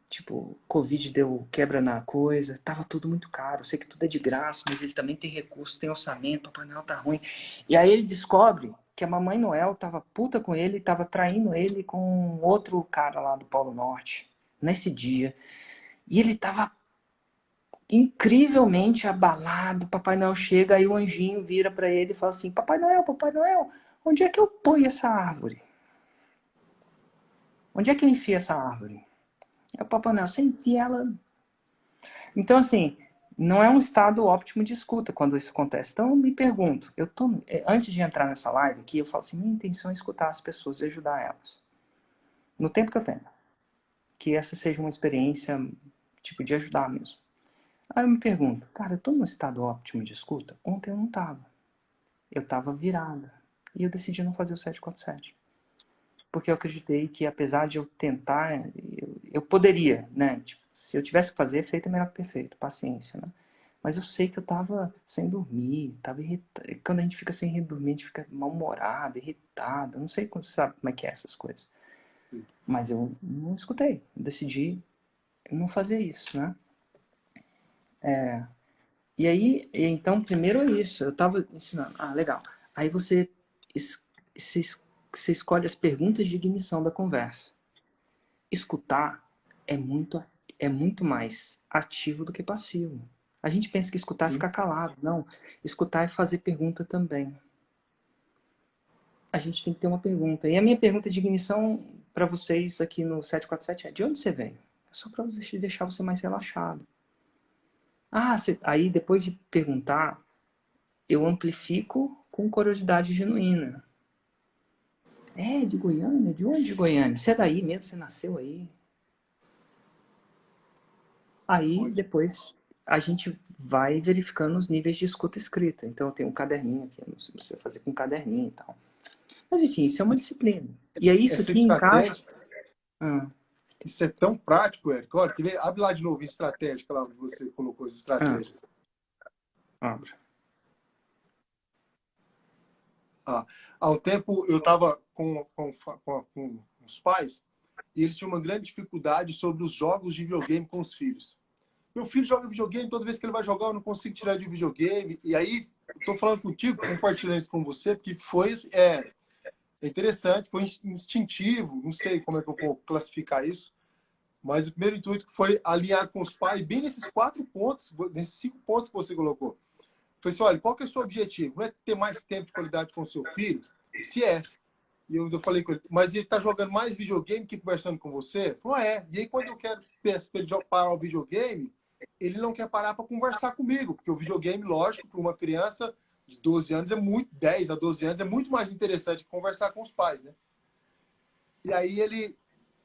tipo, Covid deu quebra na coisa, tava tudo muito caro, eu sei que tudo é de graça, mas ele também tem recurso, tem orçamento, o Papai Noel tá ruim. E aí ele descobre que a Mamãe Noel tava puta com ele, tava traindo ele com outro cara lá do Polo Norte, nesse dia. E ele tava incrivelmente abalado, Papai Noel chega, aí o anjinho vira pra ele e fala assim, Papai Noel, onde é que eu ponho essa árvore? Onde é que eu enfio essa árvore? É o Papai Noel, você enfia ela. Então, assim, não é um estado óptimo de escuta quando isso acontece. Então, eu me pergunto, antes de entrar nessa live aqui, eu falo assim, minha intenção é escutar as pessoas e ajudar elas. No tempo que eu tenho. Que essa seja uma experiência, tipo, de ajudar mesmo. Aí eu me pergunto, cara, eu tô num estado óptimo de escuta? Ontem eu não tava. Eu tava virada. E eu decidi não fazer o 747. Porque eu acreditei que, apesar de eu tentar, eu poderia, né? Tipo, se eu tivesse que fazer, feito é melhor que perfeito. Paciência, né? Mas eu sei que eu tava sem dormir, tava irritado. Quando a gente fica sem dormir, a gente fica mal-humorado, irritado. Eu não sei como você sabe como é que é essas coisas. Mas eu não escutei. Eu decidi não fazer isso, né? E aí, então, primeiro é isso. Eu tava ensinando. Ah, legal. Aí es- você, você escolhe as perguntas de ignição da conversa. Escutar é muito, é muito mais ativo do que passivo. A gente pensa que escutar é Sim. ficar calado. Não. Escutar é fazer pergunta também. A gente tem que ter uma pergunta. E a minha pergunta de ignição para vocês aqui no 747 é: de onde você vem? É só para deixar você mais relaxado. Ah, aí depois de perguntar, eu amplifico com curiosidade genuína. É, de Goiânia? De onde de Goiânia? Você é daí mesmo? Você nasceu aí? Aí Ótimo. depois a gente vai verificando os níveis de escuta escrita. Então eu tenho um caderninho aqui, não sei se você fazer com um caderninho e tal. Mas enfim, isso é uma disciplina. E aí isso Essa aqui encaixa. estratégia, Ah, isso é tão prático, Érico. Olha, abre lá de novo, estratégica, lá onde você colocou as ah, estratégias. abra. Ah, há um tempo eu estava com os pais e eles tinham uma grande dificuldade sobre os jogos de videogame com os filhos. Meu filho joga videogame, toda vez que ele vai jogar eu não consigo tirar de videogame. E aí, estou falando contigo, compartilhando isso com você, porque é interessante, foi instintivo, não sei como é que eu vou classificar isso, mas o primeiro intuito foi alinhar com os pais, bem nesses 4 pontos, nesses 5 pontos que você colocou. Foi assim, olha, qual que é o seu objetivo? Não é ter mais tempo de qualidade com o seu filho? Se é. E eu falei com ele, mas ele está jogando mais videogame que conversando com você? Ele falou, é. E aí, quando eu quero peço para ele parar o videogame, ele não quer parar para conversar comigo, porque o videogame, lógico, para uma criança de 12 anos é muito, 10 a 12 anos, é muito mais interessante que conversar com os pais, né? E aí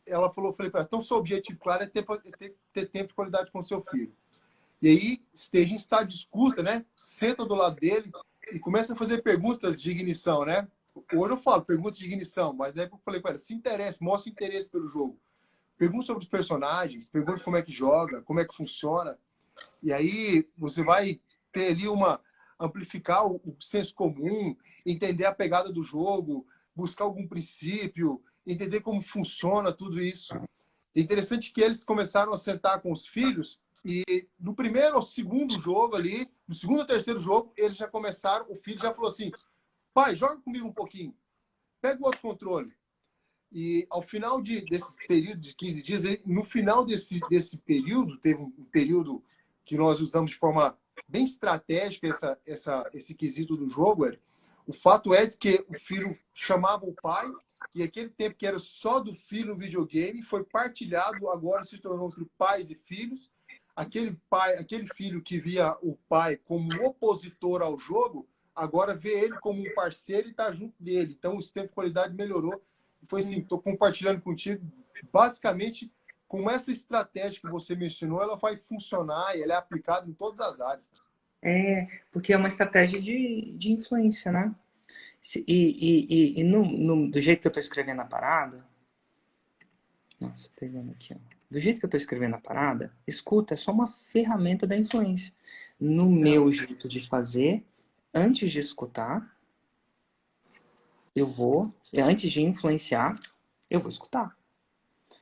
ela falou, falei para ela, então seu objetivo, claro, é ter tempo de qualidade com o seu filho. E aí, esteja em estado de escuta, né? Senta do lado dele e começa a fazer perguntas de ignição, né? Hoje eu falo perguntas de ignição, mas na época eu falei com ela, se interesse, mostre interesse pelo jogo. Pergunta sobre os personagens, pergunta como é que joga, como é que funciona. E aí você vai ter ali amplificar o senso comum, entender a pegada do jogo, buscar algum princípio, entender como funciona tudo isso. É interessante que eles começaram a sentar com os filhos e no primeiro ou segundo jogo ali, no segundo ou terceiro jogo, eles já começaram, o filho já falou assim, pai, joga comigo um pouquinho, pega o outro controle. E ao final desse período de 15 dias, no final desse período, teve um período que nós usamos de forma bem estratégica esse quesito do jogo. O fato é de que o filho chamava o pai e aquele tempo que era só do filho no videogame foi partilhado, agora se tornou entre pais e filhos. Aquele filho que via o pai como um opositor ao jogo, agora vê ele como um parceiro e está junto dele. Então, o tempo de qualidade melhorou. Foi assim, estou compartilhando contigo, basicamente, com essa estratégia que você mencionou, ela vai funcionar e ela é aplicada em todas as áreas. É, porque é uma estratégia de influência, né? E do jeito que eu estou escrevendo a parada, nossa, pegando aqui, ó. Do jeito que eu estou escrevendo a parada, escuta é só uma ferramenta da influência. No meu jeito de fazer, antes de escutar, antes de influenciar, eu vou escutar.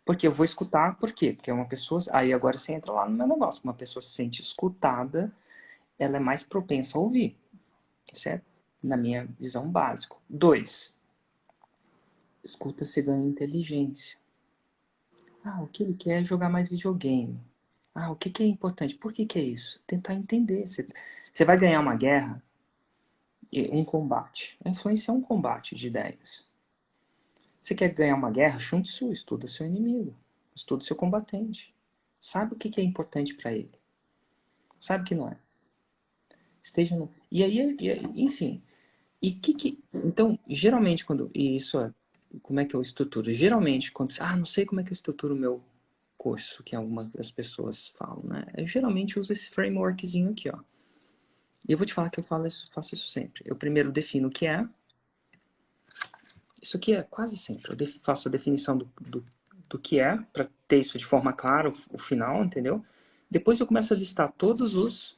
Porque eu vou escutar, por quê? Porque uma pessoa, aí agora você entra lá no meu negócio, uma pessoa se sente escutada, ela é mais propensa a ouvir. Isso é na minha visão básica. 2, escuta se ganha inteligência. Ah, o que ele quer é jogar mais videogame. Ah, o que que é importante? Por que que é isso? Tentar entender. Você vai ganhar uma guerra, um combate. A influência é um combate de ideias. Você quer ganhar uma guerra? Sun Tzu, estuda seu inimigo. Estuda seu combatente. Sabe o que que é importante para ele. Sabe que não é. Esteja no... enfim. Então, geralmente, e isso é, como é que eu estruturo? Geralmente, quando não sei como é que eu estruturo o meu curso, que algumas das pessoas falam, né? Eu geralmente uso esse frameworkzinho aqui, ó. E eu vou te falar que eu faço isso sempre. Eu primeiro defino o que é. Isso aqui é quase sempre. Eu faço a definição do que é, para ter isso de forma clara, o final, entendeu? Depois eu começo a listar todos os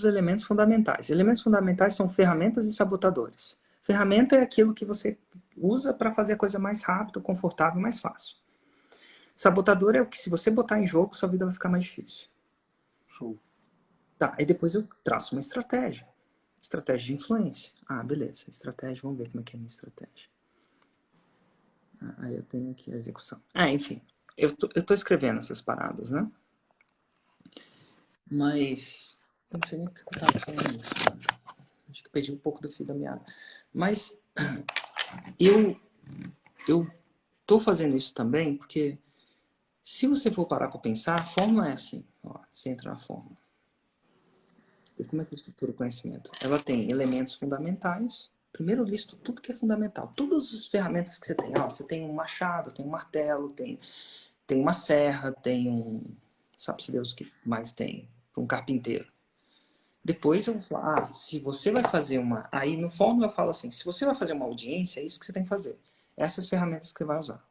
elementos fundamentais. Elementos fundamentais são ferramentas e sabotadores. Ferramenta é aquilo que você usa para fazer a coisa mais rápido, confortável e mais fácil. Sabotador é o que, se você botar em jogo, sua vida vai ficar mais difícil. Show. Tá, e depois eu traço uma estratégia. Estratégia de influência. Ah, beleza. Estratégia, vamos ver como é que é a minha estratégia. Aí eu tenho aqui a execução. Enfim. Eu tô escrevendo essas paradas, né? Mas... eu não sei nem porque eu tava falando isso. Acho que perdi um pouco do fio da meada. Mas... eu tô fazendo isso também porque... se você for parar para pensar, a fórmula é assim. Ó, você entra na fórmula. E como é que eu estruturo o conhecimento? Ela tem elementos fundamentais. Primeiro eu listo tudo que é fundamental. Todas as ferramentas que você tem. Você tem um machado, tem um martelo, tem uma serra, tem um... sabe-se Deus o que mais tem. Um carpinteiro. Depois eu vou falar, se você vai fazer uma... aí no fórmula eu falo assim, se você vai fazer uma audiência, é isso que você tem que fazer. Essas ferramentas que você vai usar.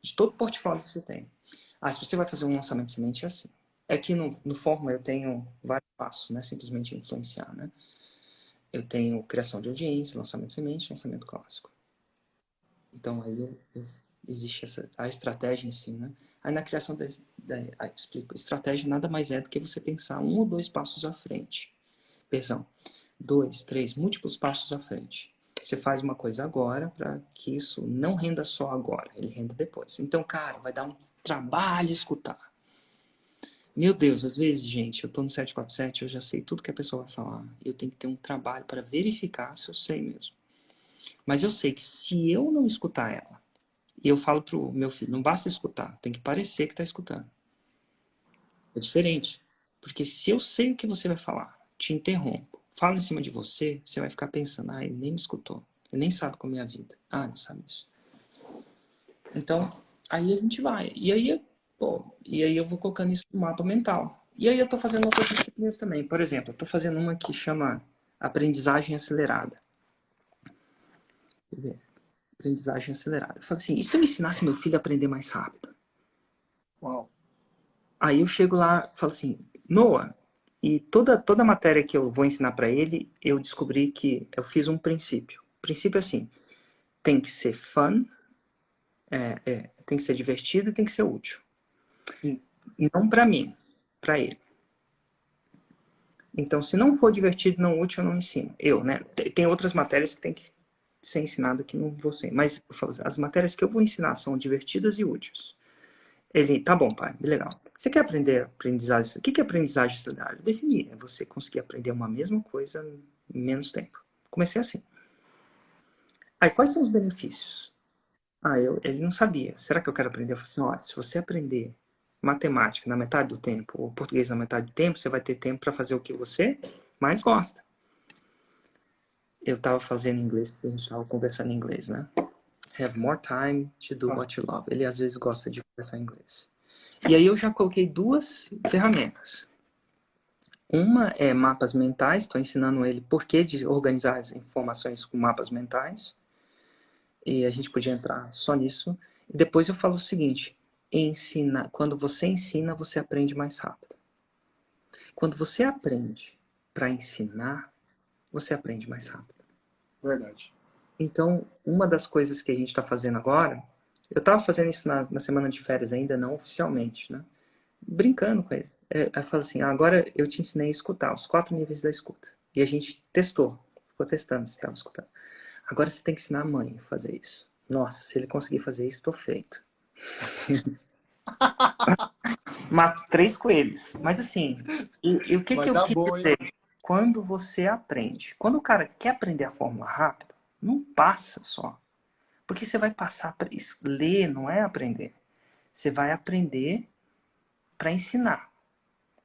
De todo o portfólio que você tem. Se você vai fazer um lançamento de semente, é assim. É que no Fórmula eu tenho vários passos, não é simplesmente influenciar, né? Eu tenho criação de audiência, lançamento de semente, lançamento clássico. Então aí existe a estratégia em si, né? Aí na criação explico, estratégia nada mais é do que você pensar 1 ou 2 passos à frente. Perdão, 2, 3, múltiplos passos à frente. Você faz uma coisa agora para que isso não renda só agora, ele renda depois. Então, cara, vai dar um trabalho escutar. Meu Deus, às vezes, gente, eu tô no 747, eu já sei tudo que a pessoa vai falar. Eu tenho que ter um trabalho para verificar se eu sei mesmo. Mas eu sei que se eu não escutar ela, e eu falo pro meu filho, não basta escutar, tem que parecer que tá escutando. É diferente. Porque se eu sei o que você vai falar, te interrompo, falo em cima de você, você vai ficar pensando, ele nem me escutou. Ele nem sabe como é a vida. Não sabe isso. Então, aí a gente vai. E aí eu vou colocando isso no mapa mental. E aí eu tô fazendo outras disciplinas também. Por exemplo, eu tô fazendo uma que chama aprendizagem acelerada. Quer ver? Aprendizagem acelerada. Eu falo assim, e se eu ensinasse meu filho a aprender mais rápido? Uau. Aí eu chego lá e falo assim, Noah, e toda matéria que eu vou ensinar para ele, eu descobri que eu fiz um princípio. O princípio é assim, tem que ser fun, tem que ser divertido e tem que ser útil. E não para mim, para ele. Então, se não for divertido, não útil, eu não ensino. Né? Tem outras matérias que tem que ser ensinada que não vou ser. Mas eu falo assim, as matérias que eu vou ensinar são divertidas e úteis. Ele, tá bom, pai, legal. Você quer aprender aprendizagem? O que é aprendizagem acelerada? Definir. É você conseguir aprender uma mesma coisa em menos tempo. Comecei assim. Aí, quais são os benefícios? Ele não sabia. Será que eu quero aprender? Eu falei assim, olha, se você aprender matemática na metade do tempo, ou português na metade do tempo, você vai ter tempo para fazer o que você mais gosta. Eu estava fazendo inglês, porque a gente estava conversando em inglês, né? Have more time to do what you love. Ele às vezes gosta de conversar em inglês. E aí eu já coloquei 2 ferramentas. Uma é mapas mentais, estou ensinando ele por que de organizar as informações com mapas mentais. E a gente podia entrar só nisso. E depois eu falo o seguinte, quando você ensina, você aprende mais rápido. Quando você aprende para ensinar, você aprende mais rápido. Verdade. Então, uma das coisas que a gente está fazendo agora, eu estava fazendo isso na semana de férias ainda, não oficialmente, né? Brincando com ele. Eu falo assim, agora eu te ensinei a escutar, os 4 níveis da escuta. E a gente testou, ficou testando se estava escutando. Agora você tem que ensinar a mãe a fazer isso. Nossa, se ele conseguir fazer isso, estou feito. Mato 3 coelhos. Mas assim, e o que Vai eu dar quis bom, hein? dizer? Quando você aprende, quando o cara quer aprender a fórmula rápido, não passa só. Porque você vai passar para ler, não é aprender. Você vai aprender para ensinar.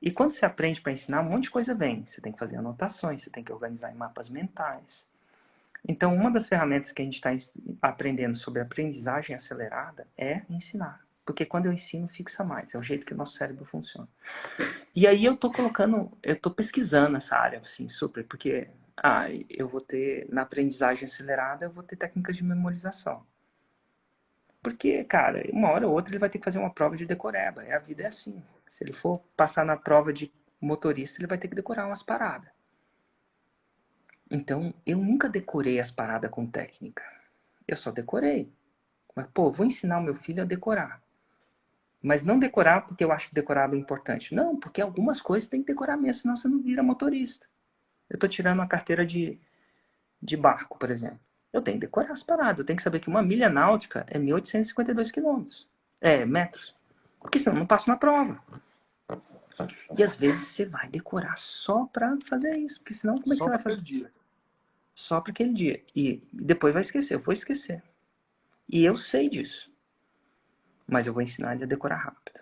E quando você aprende para ensinar, um monte de coisa vem. Você tem que fazer anotações, você tem que organizar em mapas mentais. Então, uma das ferramentas que a gente está aprendendo sobre aprendizagem acelerada é ensinar. Porque quando eu ensino, fixa mais. É o jeito que o nosso cérebro funciona. E aí eu tô pesquisando essa área, assim, super, porque eu vou ter, na aprendizagem acelerada, eu vou ter técnicas de memorização. Porque, cara, uma hora ou outra ele vai ter que fazer uma prova de decoreba. A vida é assim. Se ele for passar na prova de motorista, ele vai ter que decorar umas paradas. Então, eu nunca decorei as paradas com técnica. Eu só decorei. Mas, pô, vou ensinar o meu filho a decorar. Mas não decorar porque eu acho que decorar é importante. Não, porque algumas coisas tem que decorar mesmo, senão você não vira motorista. Eu tô tirando uma carteira de barco, por exemplo. Eu tenho que decorar as paradas. Eu tenho que saber que uma milha náutica é 1.852 quilômetros. Metros. Porque senão eu não passo na prova. E às vezes você vai decorar só pra fazer isso. Porque senão como é que Só você vai para fazer? aquele dia. Só para aquele dia. E depois vai esquecer. Eu vou esquecer. E eu sei disso. Mas eu vou ensinar ele a decorar rápido.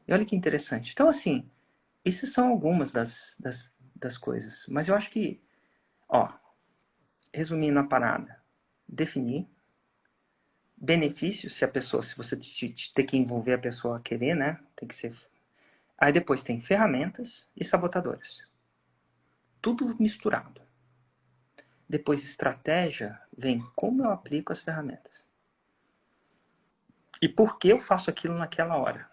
E olha que interessante. Então, assim, essas são algumas das coisas. Mas eu acho que, ó, resumindo a parada, definir benefícios, se você ter que envolver a pessoa a querer, né? Tem que ser. Aí depois tem ferramentas e sabotadores. Tudo misturado. Depois estratégia vem como eu aplico as ferramentas. E por que eu faço aquilo naquela hora?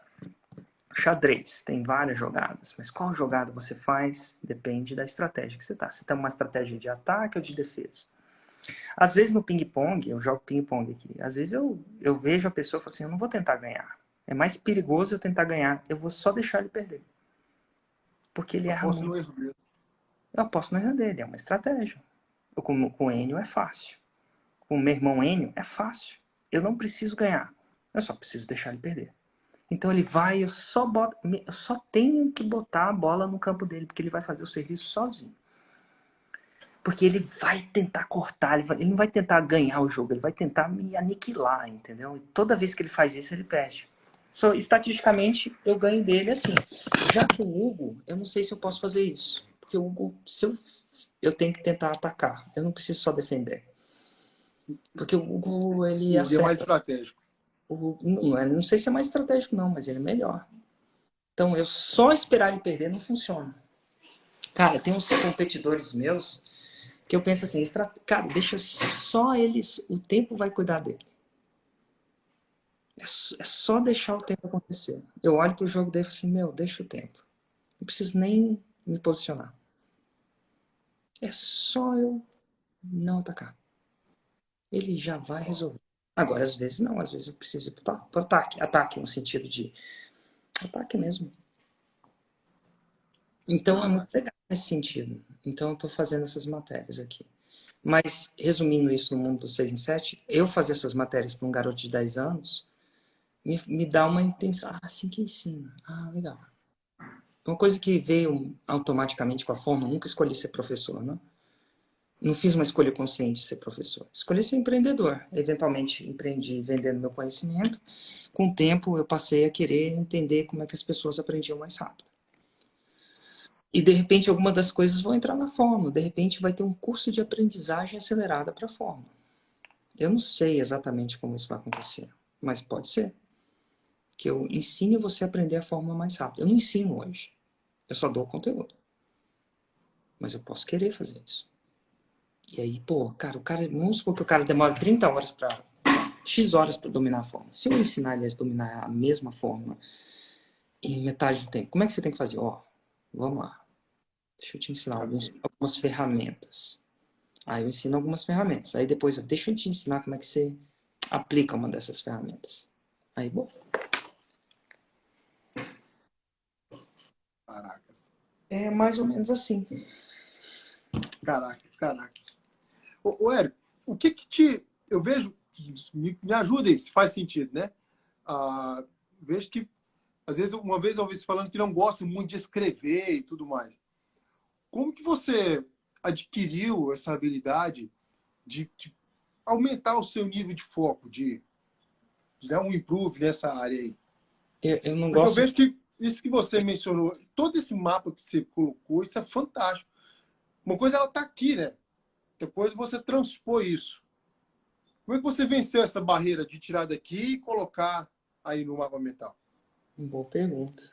Xadrez, tem várias jogadas, mas qual jogada você faz depende da estratégia que você está. Você tem uma estratégia de ataque ou de defesa. Às vezes no ping-pong, eu jogo ping-pong aqui, às vezes eu vejo a pessoa e falo assim, eu não vou tentar ganhar. É mais perigoso eu tentar ganhar, eu vou só deixar ele perder. Porque ele erra Aposto no muito. erro dele. Eu aposto no erro dele, é uma estratégia. Com o Enio é fácil. Com o meu irmão Enio é fácil. Eu não preciso ganhar, eu só preciso deixar ele perder. Então ele vai, eu só tenho que botar a bola no campo dele, porque ele vai fazer o serviço sozinho. Porque ele vai tentar cortar, ele não vai tentar ganhar o jogo, ele vai tentar me aniquilar, entendeu? E toda vez que ele faz isso, ele perde. Estatisticamente, eu ganho dele assim. Já que o Hugo, eu não sei se eu posso fazer isso. Porque o Hugo, eu tenho que tentar atacar, eu não preciso só defender. Porque o Hugo, ele O Hugo é mais acerta. estratégico. Não sei se é mais estratégico não, mas ele é melhor. Então, eu só esperar ele perder não funciona. Cara, tem uns competidores meus que eu penso assim, cara, deixa só eles, o tempo vai cuidar dele. É só deixar o tempo acontecer. Eu olho pro jogo dele e falo assim, meu, deixa o tempo. Não preciso nem me posicionar. É só eu não atacar. Ele já vai resolver. Agora, às vezes não, às vezes eu preciso ir pro ataque. Ataque no sentido de ataque mesmo. Então é muito legal nesse sentido. Então eu estou fazendo essas matérias aqui. Mas, resumindo isso no mundo do 6 em 7, eu fazer essas matérias para um garoto de 10 anos me dá uma intenção. Ah, assim que ensina. Ah, legal. Uma coisa que veio automaticamente com a forma, eu nunca escolhi ser professor, né? Não fiz uma escolha consciente de ser professor. Escolhi ser empreendedor. Eventualmente empreendi vendendo meu conhecimento. Com o tempo eu passei a querer entender como é que as pessoas aprendiam mais rápido. E de repente alguma das coisas vão entrar na forma. De repente vai ter um curso de aprendizagem acelerada para a forma. Eu não sei exatamente como isso vai acontecer, mas pode ser. Que eu ensine você a aprender a forma mais rápida. Eu não ensino hoje. Eu só dou o conteúdo. Mas eu posso querer fazer isso. E aí, pô, cara, vamos supor que o cara demora 30 horas para X horas para dominar a forma. Se eu ensinar ele a dominar a mesma forma em metade do tempo, como é que você tem que fazer? Ó, vamos lá. Deixa eu te ensinar algumas ferramentas. Aí eu ensino algumas ferramentas. Aí depois, deixa eu te ensinar como é que você aplica uma dessas ferramentas. Aí, bom. Caracas. É mais ou menos assim. Caracas. Ô Érico, o que te... Eu vejo... Me ajuda aí, se faz sentido, né? Vejo que, às vezes, uma vez eu ouvi você falando que não gosta muito de escrever e tudo mais. Como que você adquiriu essa habilidade de aumentar o seu nível de foco, de dar um improve nessa área aí? Eu não Porque eu gosto. vejo que isso que você mencionou, todo esse mapa que você colocou, isso é fantástico. Uma coisa, ela está aqui, né? Depois você transpor isso. Como é que você venceu essa barreira de tirar daqui e colocar aí no mapa mental? Boa pergunta.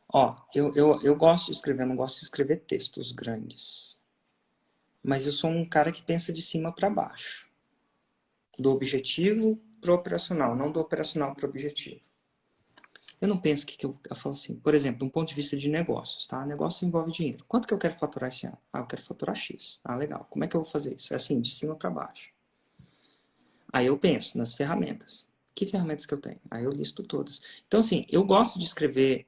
Ó, eu gosto de escrever, eu não gosto de escrever textos grandes. Mas eu sou um cara que pensa de cima para baixo. Do objetivo pro operacional, não do operacional pro objetivo. Eu não penso que eu falo assim, por exemplo, de um ponto de vista de negócios, tá? Negócio envolve dinheiro. Quanto que eu quero faturar esse ano? Ah, eu quero faturar X. Ah, legal. Como é que eu vou fazer isso? É assim, de cima para baixo. Aí eu penso nas ferramentas. Que ferramentas que eu tenho? Aí eu listo todas. Então, assim, eu gosto de escrever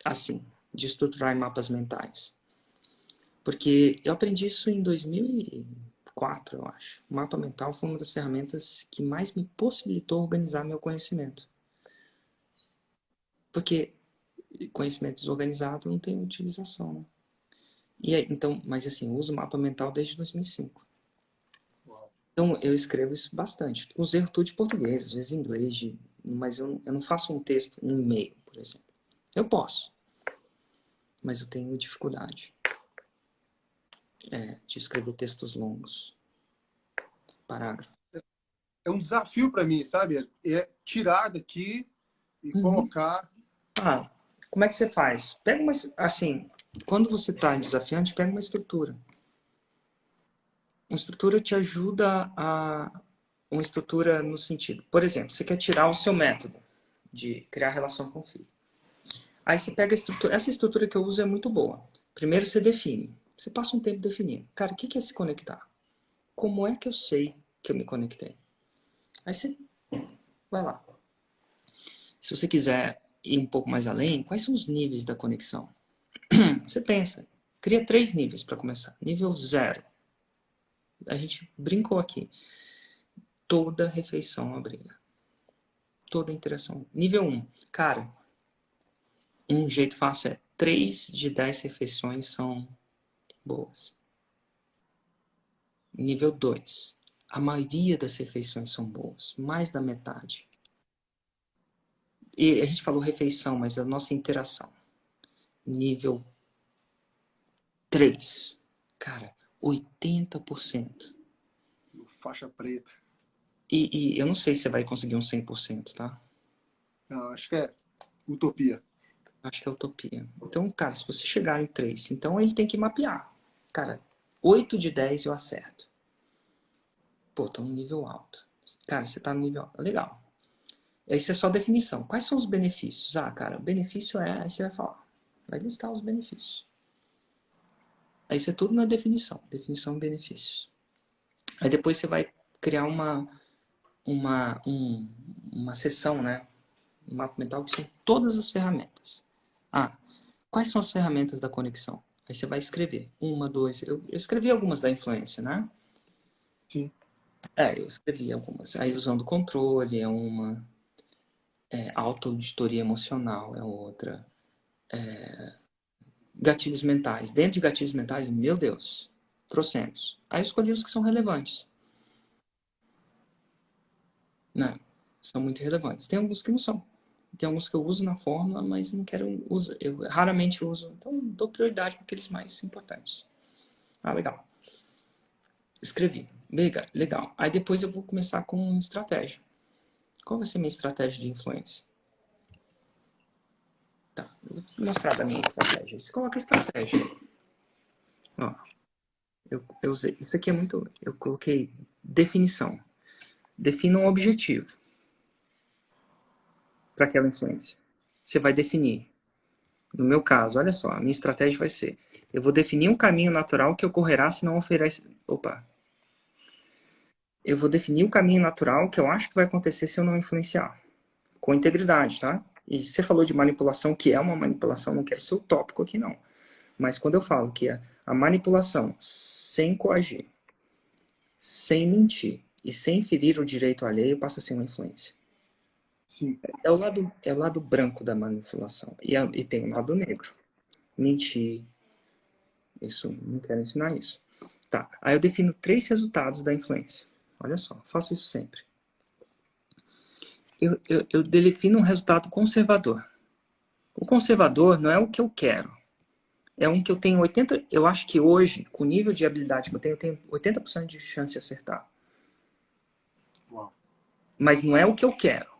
assim, de estruturar em mapas mentais. Porque eu aprendi isso em 2004, eu acho. O mapa mental foi uma das ferramentas que mais me possibilitou organizar meu conhecimento. Porque conhecimento desorganizado não tem utilização, né? E aí, então, mas assim, eu uso o mapa mental desde 2005. Uau. Então, eu escrevo isso bastante. Os erros tudo de português, às vezes em inglês, mas eu não faço um texto, um e-mail, por exemplo. Eu posso, mas eu tenho dificuldade de escrever textos longos, parágrafo. É um desafio para mim, sabe? É tirar daqui e colocar. Ah, como é que você faz? Pega uma, assim, quando você está desafiante, pega uma estrutura. Uma estrutura te ajuda a... Uma estrutura no sentido... Por exemplo, você quer tirar o seu método de criar relação com o filho. Aí você pega a estrutura... Essa estrutura que eu uso é muito boa. Primeiro você define. Você passa um tempo definindo. Cara, o que é se conectar? Como é que eu sei que eu me conectei? Aí você vai lá. Se você quiser ir um pouco mais além, quais são os níveis da conexão? Você pensa, cria 3 níveis para começar. Nível 0. A gente brincou aqui. Toda refeição é uma briga. Toda interação. Nível 1. Cara, um jeito fácil é 3 de 10 refeições são boas. Nível 2. A maioria das refeições são boas. Mais da metade. E a gente falou refeição, mas a nossa interação. Nível 3. Cara, 80%. Faixa preta. E eu não sei se você vai conseguir um 100%, tá? Não, acho que é utopia. Acho que é utopia. Então, cara, se você chegar em 3, então ele tem que mapear. Cara, 8 de 10 eu acerto. Pô, tô no nível alto. Cara, você tá no nível alto. Legal. Isso é só definição. Quais são os benefícios? Ah, cara, o benefício é... Aí você vai falar. Vai listar os benefícios. Aí isso é tudo na definição. Definição e benefícios. Aí depois você vai criar uma seção, né? Um mapa mental que são todas as ferramentas. Ah, quais são as ferramentas da conexão? Aí você vai escrever. 1, 2... Eu escrevi algumas da influência, né? Sim. Eu escrevi algumas. A ilusão do controle é uma. Auto-auditoria emocional é outra. Gatilhos mentais. Dentro de gatilhos mentais, meu Deus, trocentos. Aí eu escolhi os que são relevantes. Né? São muito relevantes. Tem alguns que não são. Tem alguns que eu uso na fórmula, mas não quero usar. Eu raramente uso. Então, dou prioridade para aqueles mais importantes. Ah, legal. Escrevi. Legal. Aí depois eu vou começar com estratégia. Qual vai ser a minha estratégia de influência? Tá, eu vou te mostrar da minha estratégia. Você coloca a estratégia. Ó, eu usei. Isso aqui é muito. Eu coloquei definição. Defina um objetivo para aquela influência. Você vai definir. No meu caso, olha só, a minha estratégia vai ser: eu vou definir um caminho natural que ocorrerá se não oferecer. Opa! Eu vou definir o caminho natural que eu acho que vai acontecer se eu não influenciar. Com integridade, tá? E você falou de manipulação, que é uma manipulação, não quero ser utópico aqui, não. Mas quando eu falo que a manipulação sem coagir, sem mentir e sem ferir o direito alheio, passa a ser uma influência. Sim. É o lado branco da manipulação. E tem o lado negro. Mentir. Isso, não quero ensinar isso. Tá, aí eu defino 3 resultados da influência. Olha só, faço isso sempre. Eu defino um resultado conservador. O conservador não é o que eu quero. É um que eu tenho 80%... Eu acho que hoje, com o nível de habilidade que eu tenho 80% de chance de acertar. Uau. Mas não é o que eu quero.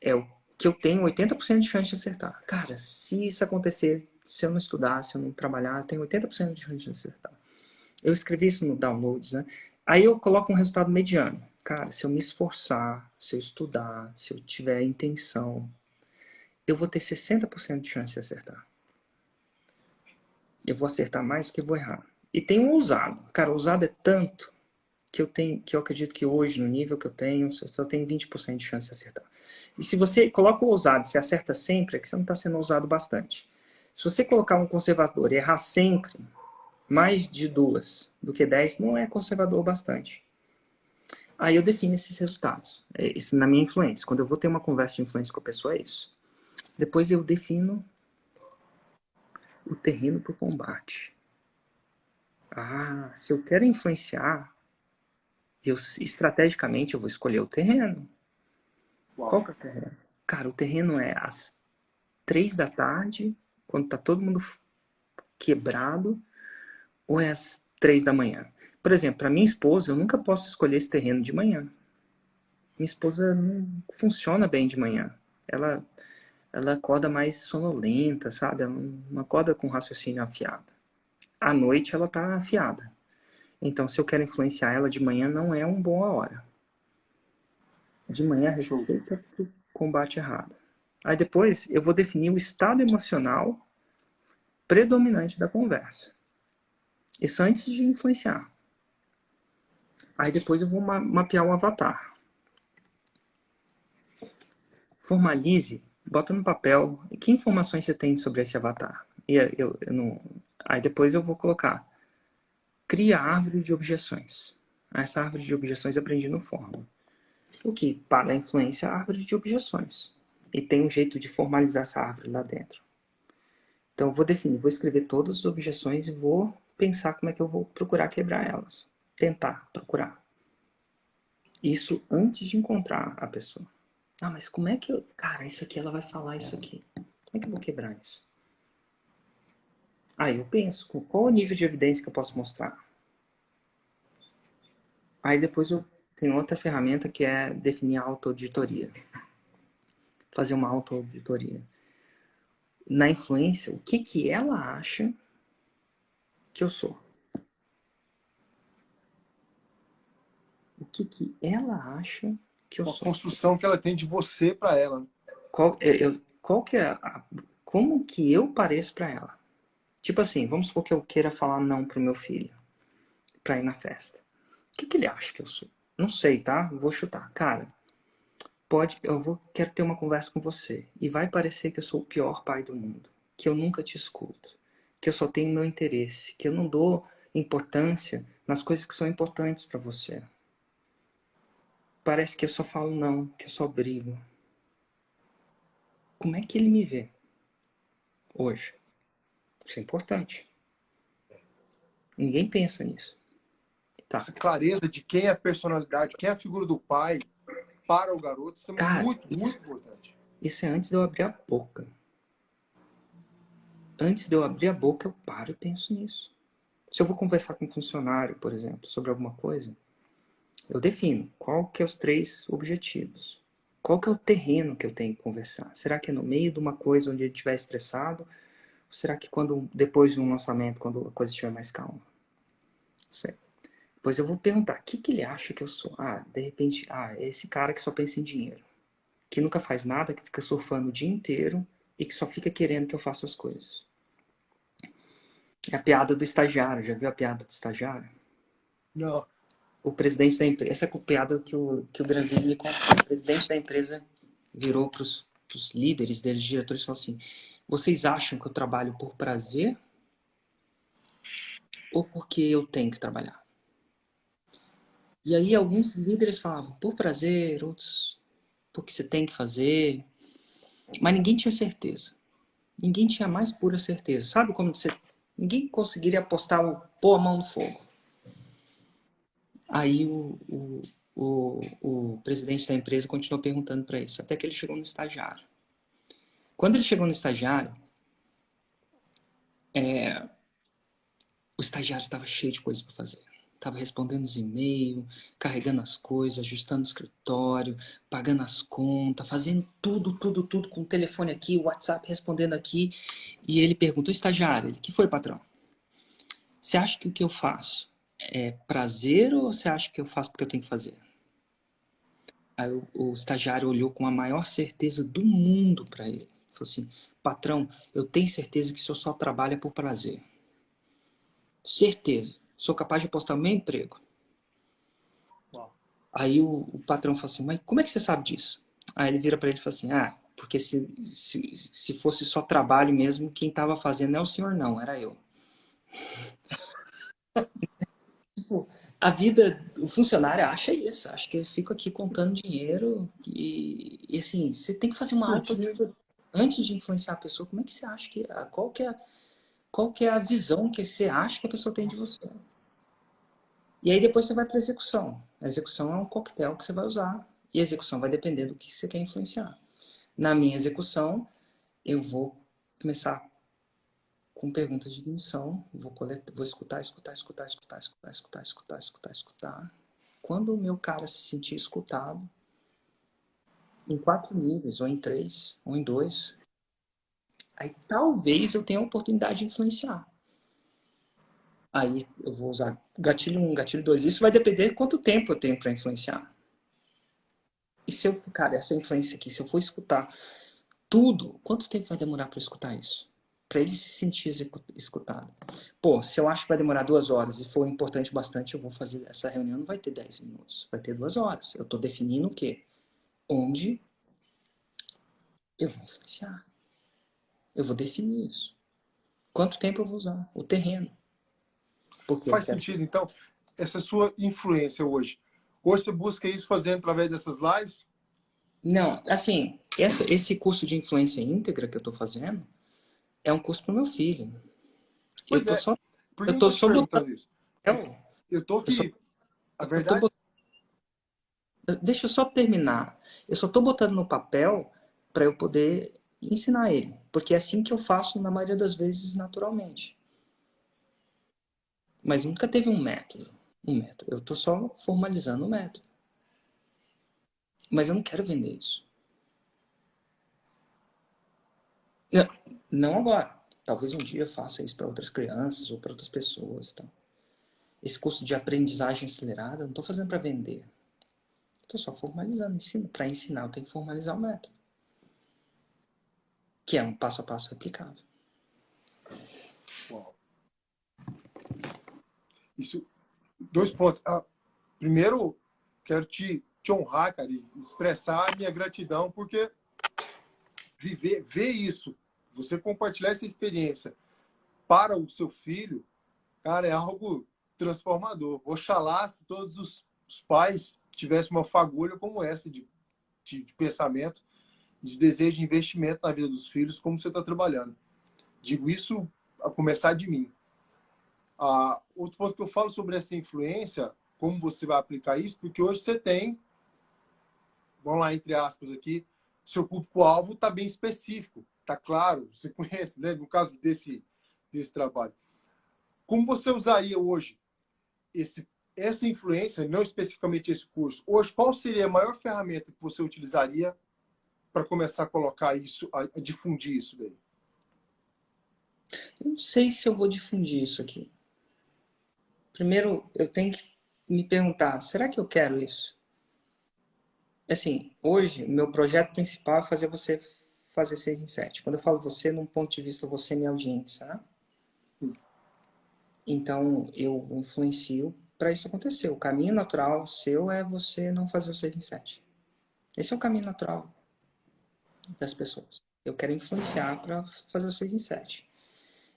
É o que eu tenho 80% de chance de acertar. Cara, se isso acontecer, se eu não estudar, se eu não trabalhar, eu tenho 80% de chance de acertar. Eu escrevi isso no Downloads, né? Aí eu coloco um resultado mediano. Cara, se eu me esforçar, se eu estudar, se eu tiver intenção, eu vou ter 60% de chance de acertar. Eu vou acertar mais do que vou errar. E tem um ousado. Cara, ousado é tanto que eu acredito que hoje, no nível que eu tenho, só tenho 20% de chance de acertar. E se você coloca o ousado e se acerta sempre, é que você não está sendo ousado bastante. Se você colocar um conservador e errar sempre, mais de 2 do que 10, não é conservador bastante. Aí eu defino esses resultados. Isso na minha influência. Quando eu vou ter uma conversa de influência com a pessoa, é isso. Depois eu defino o terreno para o combate. Ah, se eu quero influenciar, estrategicamente eu vou escolher o terreno. Uau. Qual que é o terreno? Cara, o terreno é às 3 da tarde, quando tá todo mundo quebrado, ou é às 3 da manhã? Por exemplo, para minha esposa, eu nunca posso escolher esse terreno de manhã. Minha esposa não funciona bem de manhã. Ela acorda mais sonolenta, sabe? Ela não acorda com raciocínio afiado. À noite ela tá afiada. Então, se eu quero influenciar ela de manhã, não é uma boa hora. De manhã, a receita para o combate errado. Aí depois, eu vou definir o estado emocional predominante da conversa. Isso antes de influenciar. Aí depois eu vou mapear o avatar. Formalize, bota no papel que informações você tem sobre esse avatar. E eu não... Aí depois eu vou colocar, cria árvore de objeções. Essa árvore de objeções eu aprendi no Fórmula. O que? Para a influência, a árvore de objeções. E tem um jeito de formalizar essa árvore lá dentro. Então eu vou definir, vou escrever todas as objeções e vou pensar como é que eu vou procurar quebrar elas. Tentar, procurar. Isso antes de encontrar a pessoa. Ah, mas como é que eu... Cara, isso aqui ela vai falar isso aqui. Como é que eu vou quebrar isso? Aí eu penso, qual o nível de evidência que eu posso mostrar? Aí depois eu tenho outra ferramenta que é definir a auto-auditoria. Fazer uma auto-auditoria. Na influência, o que ela acha que eu sou? O que ela acha que eu Uma sou? construção que ela tem de você para ela. Né? Qual que é como que eu pareço pra ela? Tipo assim, vamos supor que eu queira falar não pro meu filho pra ir na festa. O que ele acha que eu sou? Não sei, tá? Vou chutar. Cara, quero ter uma conversa com você. E vai parecer que eu sou o pior pai do mundo. Que eu nunca te escuto. Que eu só tenho meu interesse. Que eu não dou importância nas coisas que são importantes pra você. Parece que eu só falo não, que eu só brigo. Como é que ele me vê hoje? Isso é importante. Ninguém pensa nisso. Tá. Essa clareza de quem é a personalidade, quem é a figura do pai para o garoto, isso é Cara, muito importante. isso é antes de eu abrir a boca. Antes de eu abrir a boca, eu paro e penso nisso. Se eu vou conversar com um funcionário, por exemplo, sobre alguma coisa, eu defino qual que é os 3 objetivos. Qual que é o terreno que eu tenho que conversar? Será que é no meio de uma coisa onde ele estiver estressado? Ou será que depois de um lançamento, quando a coisa estiver mais calma? Não sei. Depois eu vou perguntar, o que ele acha que eu sou? Ah, de repente, é esse cara que só pensa em dinheiro. Que nunca faz nada, que fica surfando o dia inteiro e que só fica querendo que eu faça as coisas. É a piada do estagiário. Já viu a piada do estagiário? Não. O presidente da empresa... Essa é a piada que o Grandini me contou. O presidente da empresa virou para os líderes deles, diretores, e falou assim, vocês acham que eu trabalho por prazer ou porque eu tenho que trabalhar? E aí alguns líderes falavam, por prazer, outros porque você tem que fazer. Mas ninguém tinha certeza. Ninguém tinha a mais pura certeza. Sabe como você... Ninguém conseguiria apostar, pôr a mão no fogo. Aí o presidente da empresa continuou perguntando para isso, até que ele chegou no estagiário. Quando ele chegou no estagiário, o estagiário estava cheio de coisas para fazer. Estava respondendo os e-mails, carregando as coisas, ajustando o escritório, pagando as contas, fazendo tudo, com o telefone aqui, o WhatsApp respondendo aqui. E ele perguntou, estagiário, o que foi, patrão? Você acha que o que eu faço é prazer ou você acha que eu faço porque eu tenho que fazer? Aí o estagiário olhou com a maior certeza do mundo para ele. Falou assim, patrão, eu tenho certeza que o senhor só trabalha por prazer. Certeza. Sou capaz de apostar o meu emprego. Uau. Aí o patrão falou assim, mas como é que você sabe disso? Aí ele vira para ele e fala assim, porque se fosse só trabalho mesmo, quem estava fazendo não é o senhor não, era eu. Tipo, a vida, o funcionário acha isso, acha que eu fico aqui contando dinheiro e assim, você tem que fazer uma autodisciplina antes de influenciar a pessoa. Como é que você acha que, qual que é a visão que você acha que a pessoa tem de você? E aí depois você vai para a execução. A execução é um coquetel que você vai usar e a execução vai depender do que você quer influenciar. Na minha execução, eu vou começar com perguntas de ignição, vou escutar. Quando o meu cara se sentir escutado, em 4 níveis, ou em 3, ou em 2, aí talvez eu tenha a oportunidade de influenciar. Aí eu vou usar gatilho 1, gatilho 2. Isso vai depender de quanto tempo eu tenho para influenciar. E se eu, cara, essa influência aqui, se eu for escutar tudo, quanto tempo vai demorar para escutar isso? Para ele se sentir escutado. Pô, se eu acho que vai demorar 2 horas e for importante bastante, eu vou fazer essa reunião, não vai ter 10 minutos, vai ter 2 horas. Eu estou definindo o quê? Onde eu vou influenciar. Eu vou definir isso. Quanto tempo eu vou usar? O terreno. Porque eu Faz quero. sentido, então, essa sua influência hoje. Hoje você busca isso fazendo através dessas lives? Não, assim, esse curso de influência íntegra que eu estou fazendo é um curso para o meu filho. Eu Pois tô é. só, Por que eu eu tô estou te só botando. perguntando isso? Eu, Eu estou eu, só, aqui. A eu tô verdade. botando. Deixa eu só terminar. Eu só estou botando no papel para eu poder ensinar ele. Porque é assim que eu faço na maioria das vezes naturalmente. Mas nunca teve um método. Um método. Eu estou só formalizando o método. Mas eu não quero vender isso. Não, não agora. Talvez um dia eu faça isso para outras crianças ou para outras pessoas. Tá? Esse curso de aprendizagem acelerada, eu não estou fazendo para vender. Estou só formalizando. Para ensinar, eu tenho que formalizar o método. Que é um passo a passo replicável. Uau. Isso, 2 pontos. Primeiro, quero te honrar, cara, e expressar a minha gratidão, porque ver isso, você compartilhar essa experiência para o seu filho, cara, é algo transformador. Oxalá se todos os pais tivessem uma fagulha como essa de pensamento, de desejo de investimento na vida dos filhos, como você está trabalhando. Digo isso a começar de mim. Outro ponto que eu falo sobre essa influência, como você vai aplicar isso, porque hoje você tem, vamos lá, entre aspas aqui, seu público-alvo está bem específico, está claro, você conhece, né? No caso desse trabalho. Como você usaria hoje essa influência, não especificamente esse curso, hoje qual seria a maior ferramenta que você utilizaria para começar a colocar isso, a difundir isso daí? Eu não sei se eu vou difundir isso aqui. Primeiro, eu tenho que me perguntar, será que eu quero isso? Assim, hoje, o meu projeto principal é fazer você fazer 6 em 7. Quando eu falo você, num ponto de vista você e minha audiência, né? Então, eu influencio para isso acontecer. O caminho natural seu é você não fazer o 6 em 7. Esse é o caminho natural das pessoas. Eu quero influenciar para fazer o 6 em 7.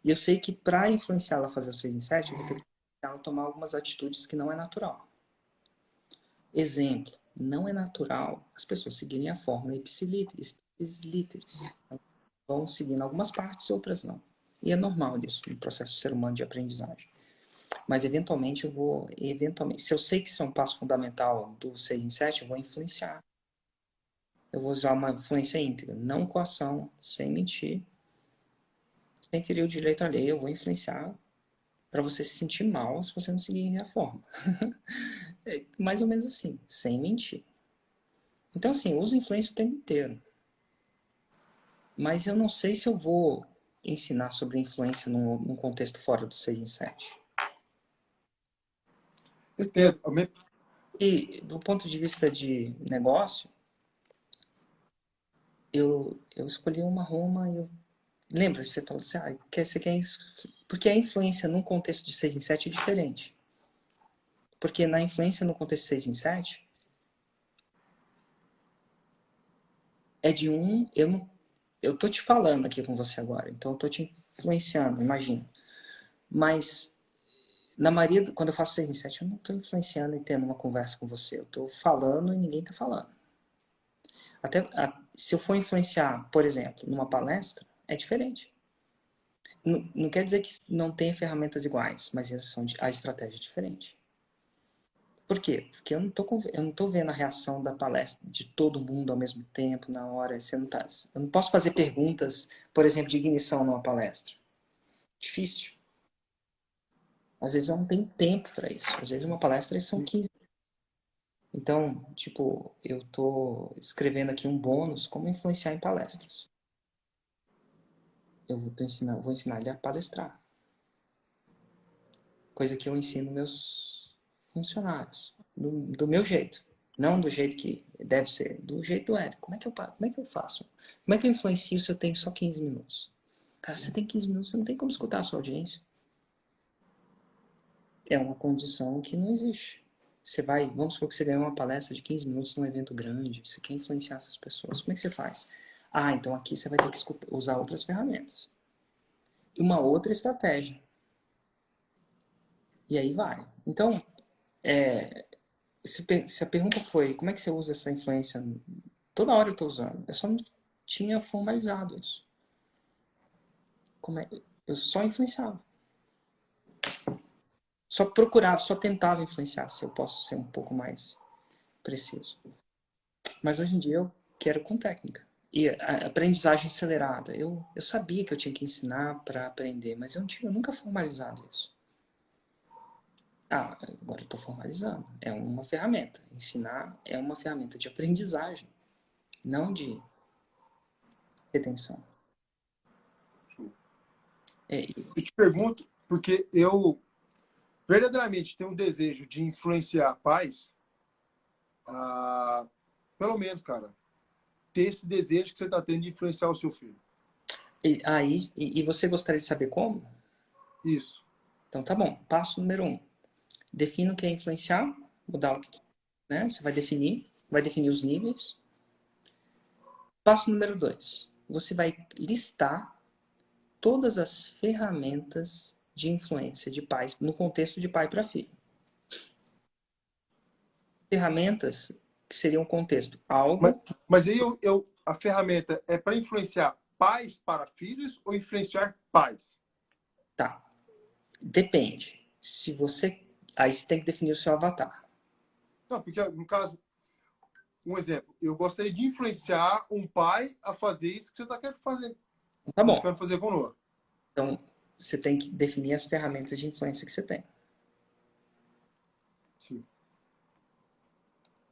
E eu sei que para influenciar ela a fazer o 6 em 7, eu vou ter que ela tomar algumas atitudes que não é natural. Exemplo, não é natural as pessoas seguirem a fórmula ipsis literis. Vão seguindo algumas partes, outras não. E é normal isso, no processo ser humano de aprendizagem. Mas eventualmente se eu sei que isso é um passo fundamental do 6 em 7, eu vou influenciar. Eu vou usar uma influência íntegra, não coação, sem mentir, sem ferir o direito alheio. Eu vou influenciar para você se sentir mal se você não seguir a forma. É mais ou menos assim, sem mentir. Então, assim, eu uso influência o tempo inteiro. Mas eu não sei se eu vou ensinar sobre influência num contexto fora do 6 em 7. Entendo. E, do ponto de vista de negócio, eu escolhi uma Roma e eu... Lembra, você falou assim, você quer isso? Porque a influência num contexto de 6 em 7 é diferente. Porque na influência no contexto de 6 em 7, é de um... Eu tô te falando aqui com você agora, então eu tô te influenciando, imagina. Mas, na maioria, quando eu faço 6 em 7, eu não tô influenciando e tendo uma conversa com você. Eu tô falando e ninguém tá falando. Se eu for influenciar, por exemplo, numa palestra, é diferente. Não quer dizer que não tenha ferramentas iguais, mas a estratégia é diferente. Por quê? Porque eu não tô vendo a reação da palestra de todo mundo ao mesmo tempo, na hora. Eu não posso fazer perguntas, por exemplo, de ignição numa palestra. Difícil. Às vezes eu não tenho tempo para isso. Às vezes uma palestra são 15. Então, tipo, eu tô escrevendo aqui um bônus como influenciar em palestras. Eu vou ensinar ele a palestrar. Coisa que eu ensino meus funcionários. Do meu jeito. Não do jeito que deve ser. Do jeito do Érico. Como é que eu faço? Como é que eu influencio se eu tenho só 15 minutos? Cara, você tem 15 minutos, você não tem como escutar a sua audiência. É uma condição que não existe. Vamos supor que você ganhou uma palestra de 15 minutos num evento grande, você quer influenciar essas pessoas. Como é que você faz? Então aqui você vai ter que usar outras ferramentas. E uma outra estratégia. E aí vai. Então, se a pergunta foi como é que você usa essa influência, toda hora eu estou usando. Eu só não tinha formalizado isso. Eu só influenciava. Só procurava, só tentava influenciar, se eu posso ser um pouco mais preciso. Mas hoje em dia eu quero com técnica. E a aprendizagem acelerada. Eu sabia que eu tinha que ensinar para aprender, mas eu nunca formalizado isso. Agora eu estou formalizando. É uma ferramenta. Ensinar é uma ferramenta de aprendizagem, não de retenção. Eu te pergunto, porque eu verdadeiramente tenho um desejo de influenciar pais, pelo menos, cara, ter esse desejo que você está tendo de influenciar o seu filho. E você gostaria de saber como? Isso. Então tá bom. Passo número 1. Defina o que é influenciar. Mudar, né? Você vai definir os níveis. Passo número 2. Você vai listar todas as ferramentas de influência de pais, no contexto de pai para filho. Ferramentas que seriam um contexto. Mas aí a ferramenta é para influenciar pais para filhos ou influenciar pais? Tá. Depende. Aí você tem que definir o seu avatar. Não, porque no caso, um exemplo, eu gostaria de influenciar um pai a fazer isso que você está querendo fazer. Tá bom. Buscando fazer conosco. Então, você tem que definir as ferramentas de influência que você tem. Sim.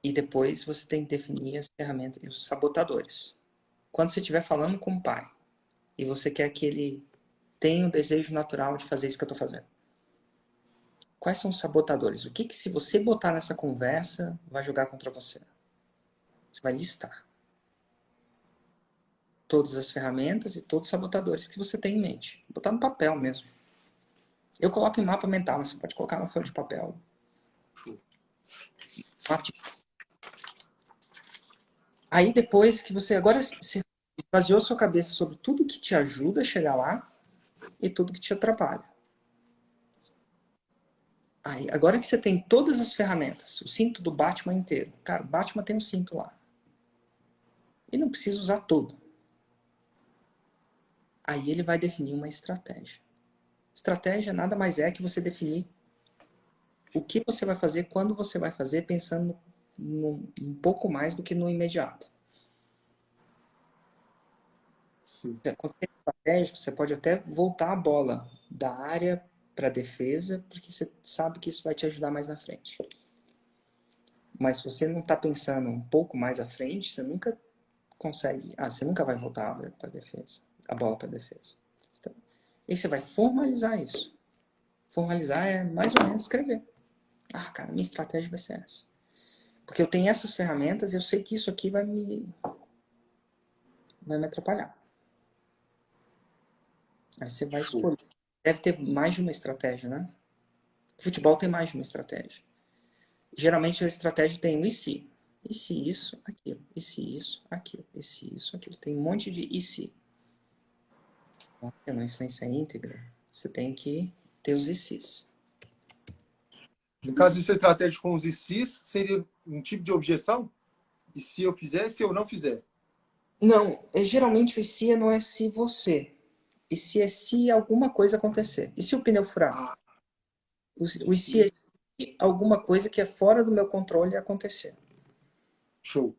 E depois você tem que definir as ferramentas e os sabotadores. Quando você estiver falando com o pai e você quer que ele tenha o desejo natural de fazer isso que eu estou fazendo, quais são os sabotadores? O que se você botar nessa conversa vai jogar contra você? Você vai listar todas as ferramentas e todos os sabotadores que você tem em mente. Botar no papel mesmo. Eu coloco em mapa mental, mas você pode colocar na folha de papel. Aí depois que você agora se esvaziou sua cabeça sobre tudo que te ajuda a chegar lá e tudo que te atrapalha. Aí, agora que você tem todas as ferramentas, o cinto do Batman inteiro. Cara, o Batman tem um cinto lá. E não precisa usar tudo. Aí ele vai definir uma estratégia. Estratégia nada mais é que você definir o que você vai fazer, quando você vai fazer, pensando um pouco mais do que no imediato. Sim. Contexto estratégico, você pode até voltar a bola da área para a defesa, porque você sabe que isso vai te ajudar mais na frente. Mas se você não está pensando um pouco mais à frente, você nunca consegue. Você nunca vai voltar para a defesa, a bola para a defesa. Então, e você vai formalizar isso. Formalizar é mais ou menos escrever. Cara, minha estratégia vai ser essa. Porque eu tenho essas ferramentas e eu sei que isso aqui vai me atrapalhar. Aí você vai Show. escolher. Deve ter mais de uma estratégia, né? O futebol tem mais de uma estratégia. Geralmente a estratégia tem um e se. E se isso, aquilo. E se isso, aquilo. E se isso, aquilo. Tem um monte de e se. Na influência íntegra, você tem que ter os e se's. No caso de ser estratégia com os ICs, seria um tipo de objeção? E se eu fizer, e se eu não fizer? Não, geralmente o e se não é se você. E se é se alguma coisa acontecer. E se o pneu furar? Ah, O e se é IC. se alguma coisa que é fora do meu controle acontecer. Show.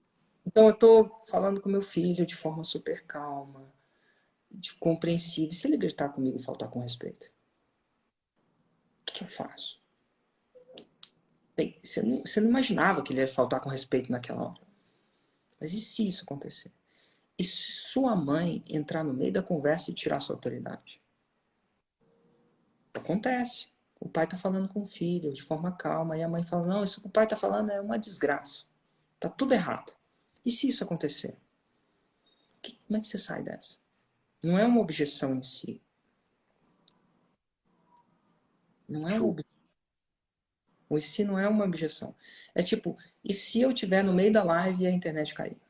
Então eu estou falando com meu filho de forma super calma, compreensível. Se ele gritar comigo e faltar com respeito, o que eu faço? Você não imaginava que ele ia faltar com respeito naquela hora. Mas e se isso acontecer? E se sua mãe entrar no meio da conversa e tirar sua autoridade? Acontece. O pai está falando com o filho de forma calma e a mãe fala, não, isso que o pai está falando é uma desgraça. Tá tudo errado. E se isso acontecer? Como é que você sai dessa? Não é uma objeção em si. Não é uma Show. objeção. O e se não é uma objeção. É tipo, e se eu estiver no meio da live e a internet cair?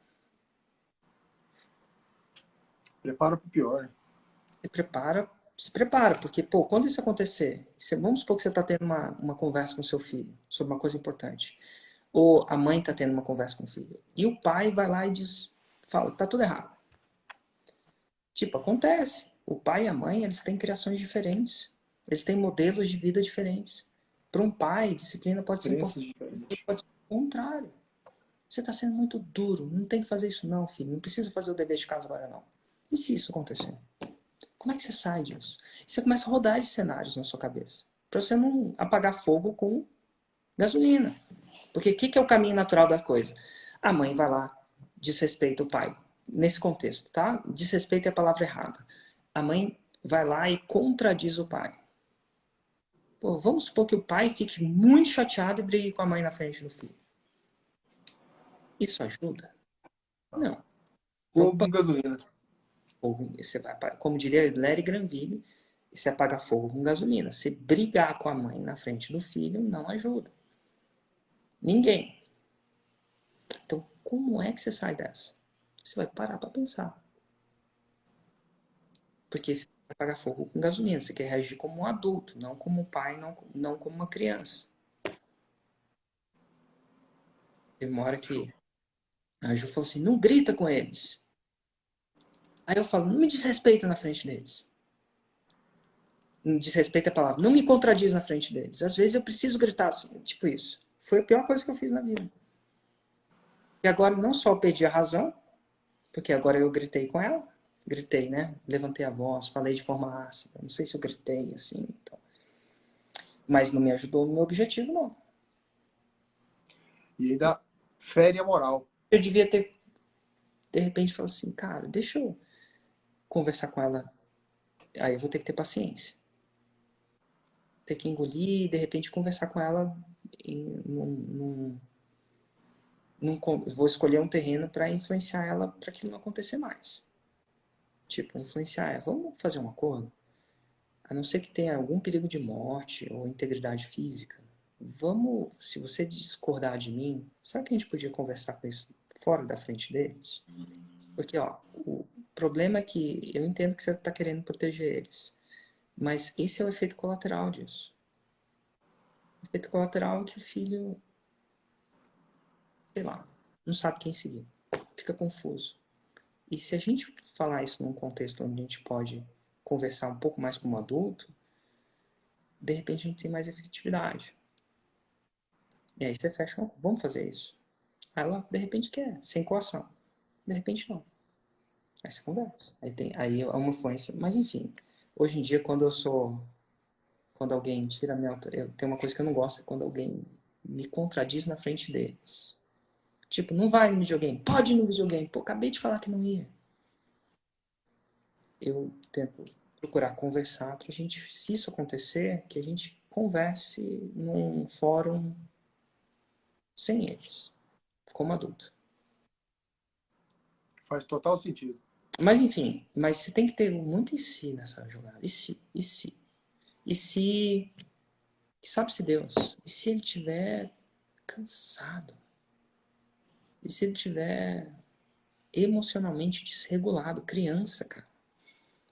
Prepara para o pior. Né? Se prepara, porque, pô, quando isso acontecer, vamos supor que você está tendo uma conversa com seu filho sobre uma coisa importante. Ou a mãe está tendo uma conversa com o filho. E o pai vai lá e fala, tá tudo errado. Tipo, acontece. O pai e a mãe, eles têm criações diferentes. Eles têm modelos de vida diferentes. Para um pai, disciplina pode ser Crenças importante, diferentes. pode ser o contrário. Você está sendo muito duro. Não tem que fazer isso não, filho. Não precisa fazer o dever de casa agora não. E se isso acontecer? Como é que você sai disso? E você começa a rodar esses cenários na sua cabeça. Para você não apagar fogo com gasolina. Porque o que é o caminho natural da coisa? A mãe vai lá, desrespeita o pai. Nesse contexto, tá? Desrespeito é a palavra errada. A mãe vai lá e contradiz o pai. Pô, vamos supor que o pai fique muito chateado e brigue com a mãe na frente do filho. Isso ajuda? Não. Fogo Opa, com gasolina. você vai, como diria Larry Granville, você apaga fogo com gasolina. Se brigar com a mãe na frente do filho, não ajuda. Ninguém. Então, como é que você sai dessa? Você vai parar para pensar. Porque você vai apagar fogo com gasolina. Você quer reagir como um adulto, não como um pai, não como uma criança. Teve uma hora que a Ju falou assim, não grita com eles. Aí eu falo, não me desrespeita na frente deles. Não desrespeita a palavra. Não me contradiz na frente deles. Às vezes eu preciso gritar assim, tipo isso. Foi a pior coisa que eu fiz na vida. E agora não só eu perdi a razão, porque agora eu gritei com ela. Gritei, né? Levantei a voz, falei de forma ácida. Não sei se eu gritei assim. Então. Mas não me ajudou no meu objetivo, não. E ainda fere a moral. Eu devia ter, de repente, falado assim, cara, deixa eu conversar com ela. Aí eu vou ter que ter paciência. Ter que engolir e, de repente, conversar com ela vou escolher um terreno para influenciar ela para aquilo não acontecer mais. Tipo, influenciar ela. Vamos fazer um acordo? A não ser que tenha algum perigo de morte ou integridade física. Vamos, se você discordar de mim, sabe que a gente podia conversar com isso fora da frente deles? Porque, ó, o problema é que eu entendo que você está querendo proteger eles. Mas esse é o efeito colateral disso. O efeito colateral é que o filho, sei lá, não sabe quem seguir. Fica confuso. E se a gente falar isso num contexto onde a gente pode conversar um pouco mais como adulto, de repente a gente tem mais efetividade. E aí você fecha, vamos fazer isso. Aí ela, de repente, quer, sem coação. De repente, não. Aí você conversa. Aí é uma influência. Mas enfim, hoje em dia, quando alguém tira a minha autoridade, tem uma coisa que eu não gosto, é quando alguém me contradiz na frente deles. Tipo, não vai no videogame. Pode ir no videogame. Pô, acabei de falar que não ia. Eu tento procurar conversar pra gente, se isso acontecer, que a gente converse num fórum sem eles, como adulto. Faz total sentido. Mas enfim, mas você tem que ter muito e se nessa jogada. E se? E se? E se... Sabe-se Deus? E se ele tiver cansado? E se ele tiver emocionalmente desregulado? Criança, cara.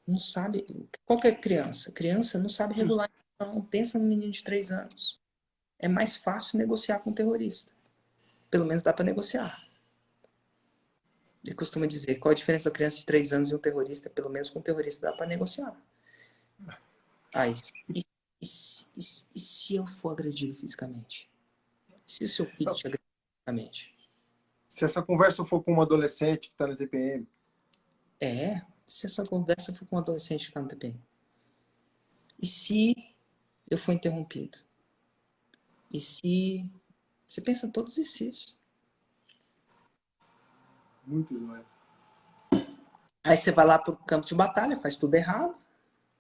Não sabe... Qual que é criança? Criança não sabe regular. Não. Pensa num menino de 3 anos. É mais fácil negociar com um terrorista. Pelo menos dá para negociar. Ele costuma dizer, qual a diferença da criança de 3 anos e um terrorista? Pelo menos com um terrorista dá para negociar. Ah, e se eu for agredido fisicamente? Se o seu filho te agredir fisicamente? Se essa conversa for com um adolescente que está na TPM, Se essa conversa for com um adolescente que está no TPM? E se eu for interrompido? E se... Você pensa em todos esses. muito não é. Aí você vai lá pro campo de batalha, faz tudo errado,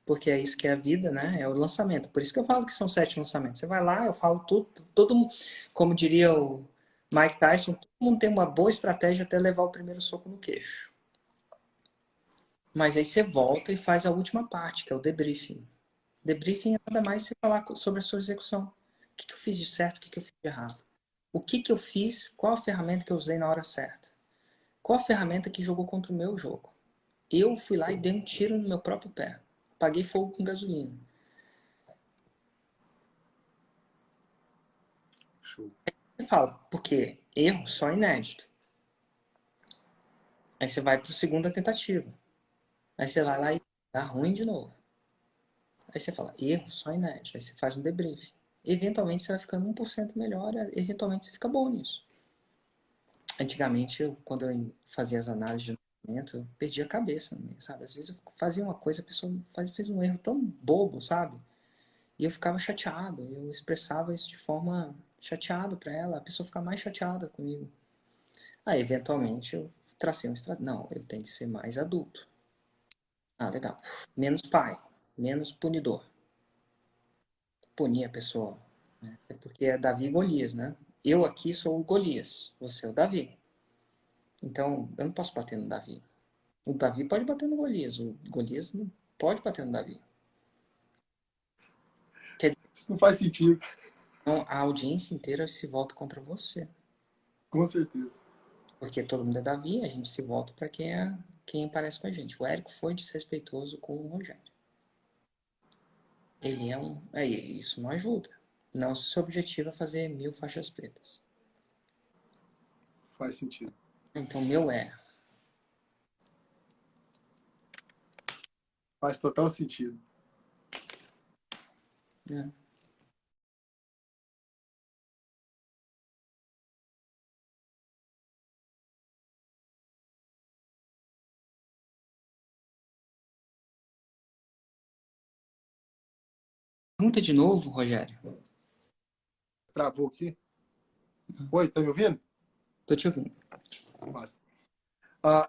porque é isso que é a vida, né? É o lançamento. Por isso que eu falo que são 7 lançamentos. Você vai lá, eu falo tudo, todo mundo, como diria o Mike Tyson, todo mundo tem uma boa estratégia até levar o primeiro soco no queixo. Mas aí você volta e faz a última parte, que é o debriefing. Debriefing é nada mais você falar sobre a sua execução. O que eu fiz de certo, o que eu fiz de errado? O que eu fiz, qual a ferramenta que eu usei na hora certa? Qual a ferramenta que jogou contra o meu jogo? Eu fui lá e dei um tiro no meu próprio pé. Apaguei fogo com gasolina. Show. Você fala, por quê? Erro só inédito. Aí você vai para a segunda tentativa. Aí você vai lá e dá ruim de novo. Aí você fala, erro só inédito. Aí você faz um debrief. Eventualmente você vai ficando 1% melhor, eventualmente você fica bom nisso. Antigamente, quando eu fazia as análises de treinamento, eu perdia a cabeça, sabe? Às vezes eu fazia uma coisa, a pessoa fez um erro tão bobo, sabe? E eu ficava chateado, eu expressava isso de forma chateada para ela, a pessoa ficava mais chateada comigo. Aí, eventualmente, eu tracei uma estratégia. Não, eu tenho que ser mais adulto. Ah, legal. Menos pai, menos punidor. Punir a pessoa. Né? É porque é Davi e Golias, né? Eu aqui sou o Golias, você é o Davi. Então, eu não posso bater no Davi. O Davi pode bater no Golias, o Golias não pode bater no Davi. Quer dizer, Isso não faz sentido. então, a audiência inteira se volta contra você. Com certeza. Porque todo mundo é Davi, a gente se volta para quem parece com a gente. O Érico foi desrespeitoso com o Rogério. Ele é um... Aí, isso não ajuda. Não se seu objetivo é fazer 1000 faixas pretas. Faz sentido. Então, meu é. Faz total sentido. Né? Pergunta de novo, Rogério. Travou aqui. Oi, tá me ouvindo? Tô te ouvindo. Massa.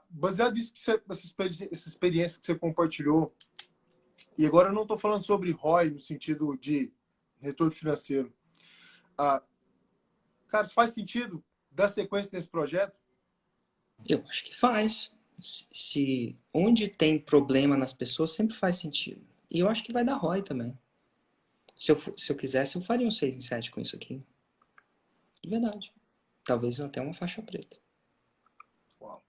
Baseado nisso que essa experiência que você compartilhou, e agora eu não estou falando sobre ROI no sentido de retorno financeiro. Cara, faz sentido dar sequência nesse projeto? Eu acho que faz. Onde tem problema nas pessoas, sempre faz sentido. E eu acho que vai dar ROI também. Se eu quisesse, eu faria um 6 em 7 com isso aqui. De verdade. Talvez até uma faixa preta. Uau.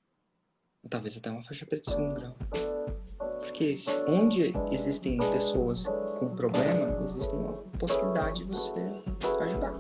Talvez até uma faixa preta de 2º grau. Porque onde existem pessoas com problema, existe uma possibilidade de você ajudar.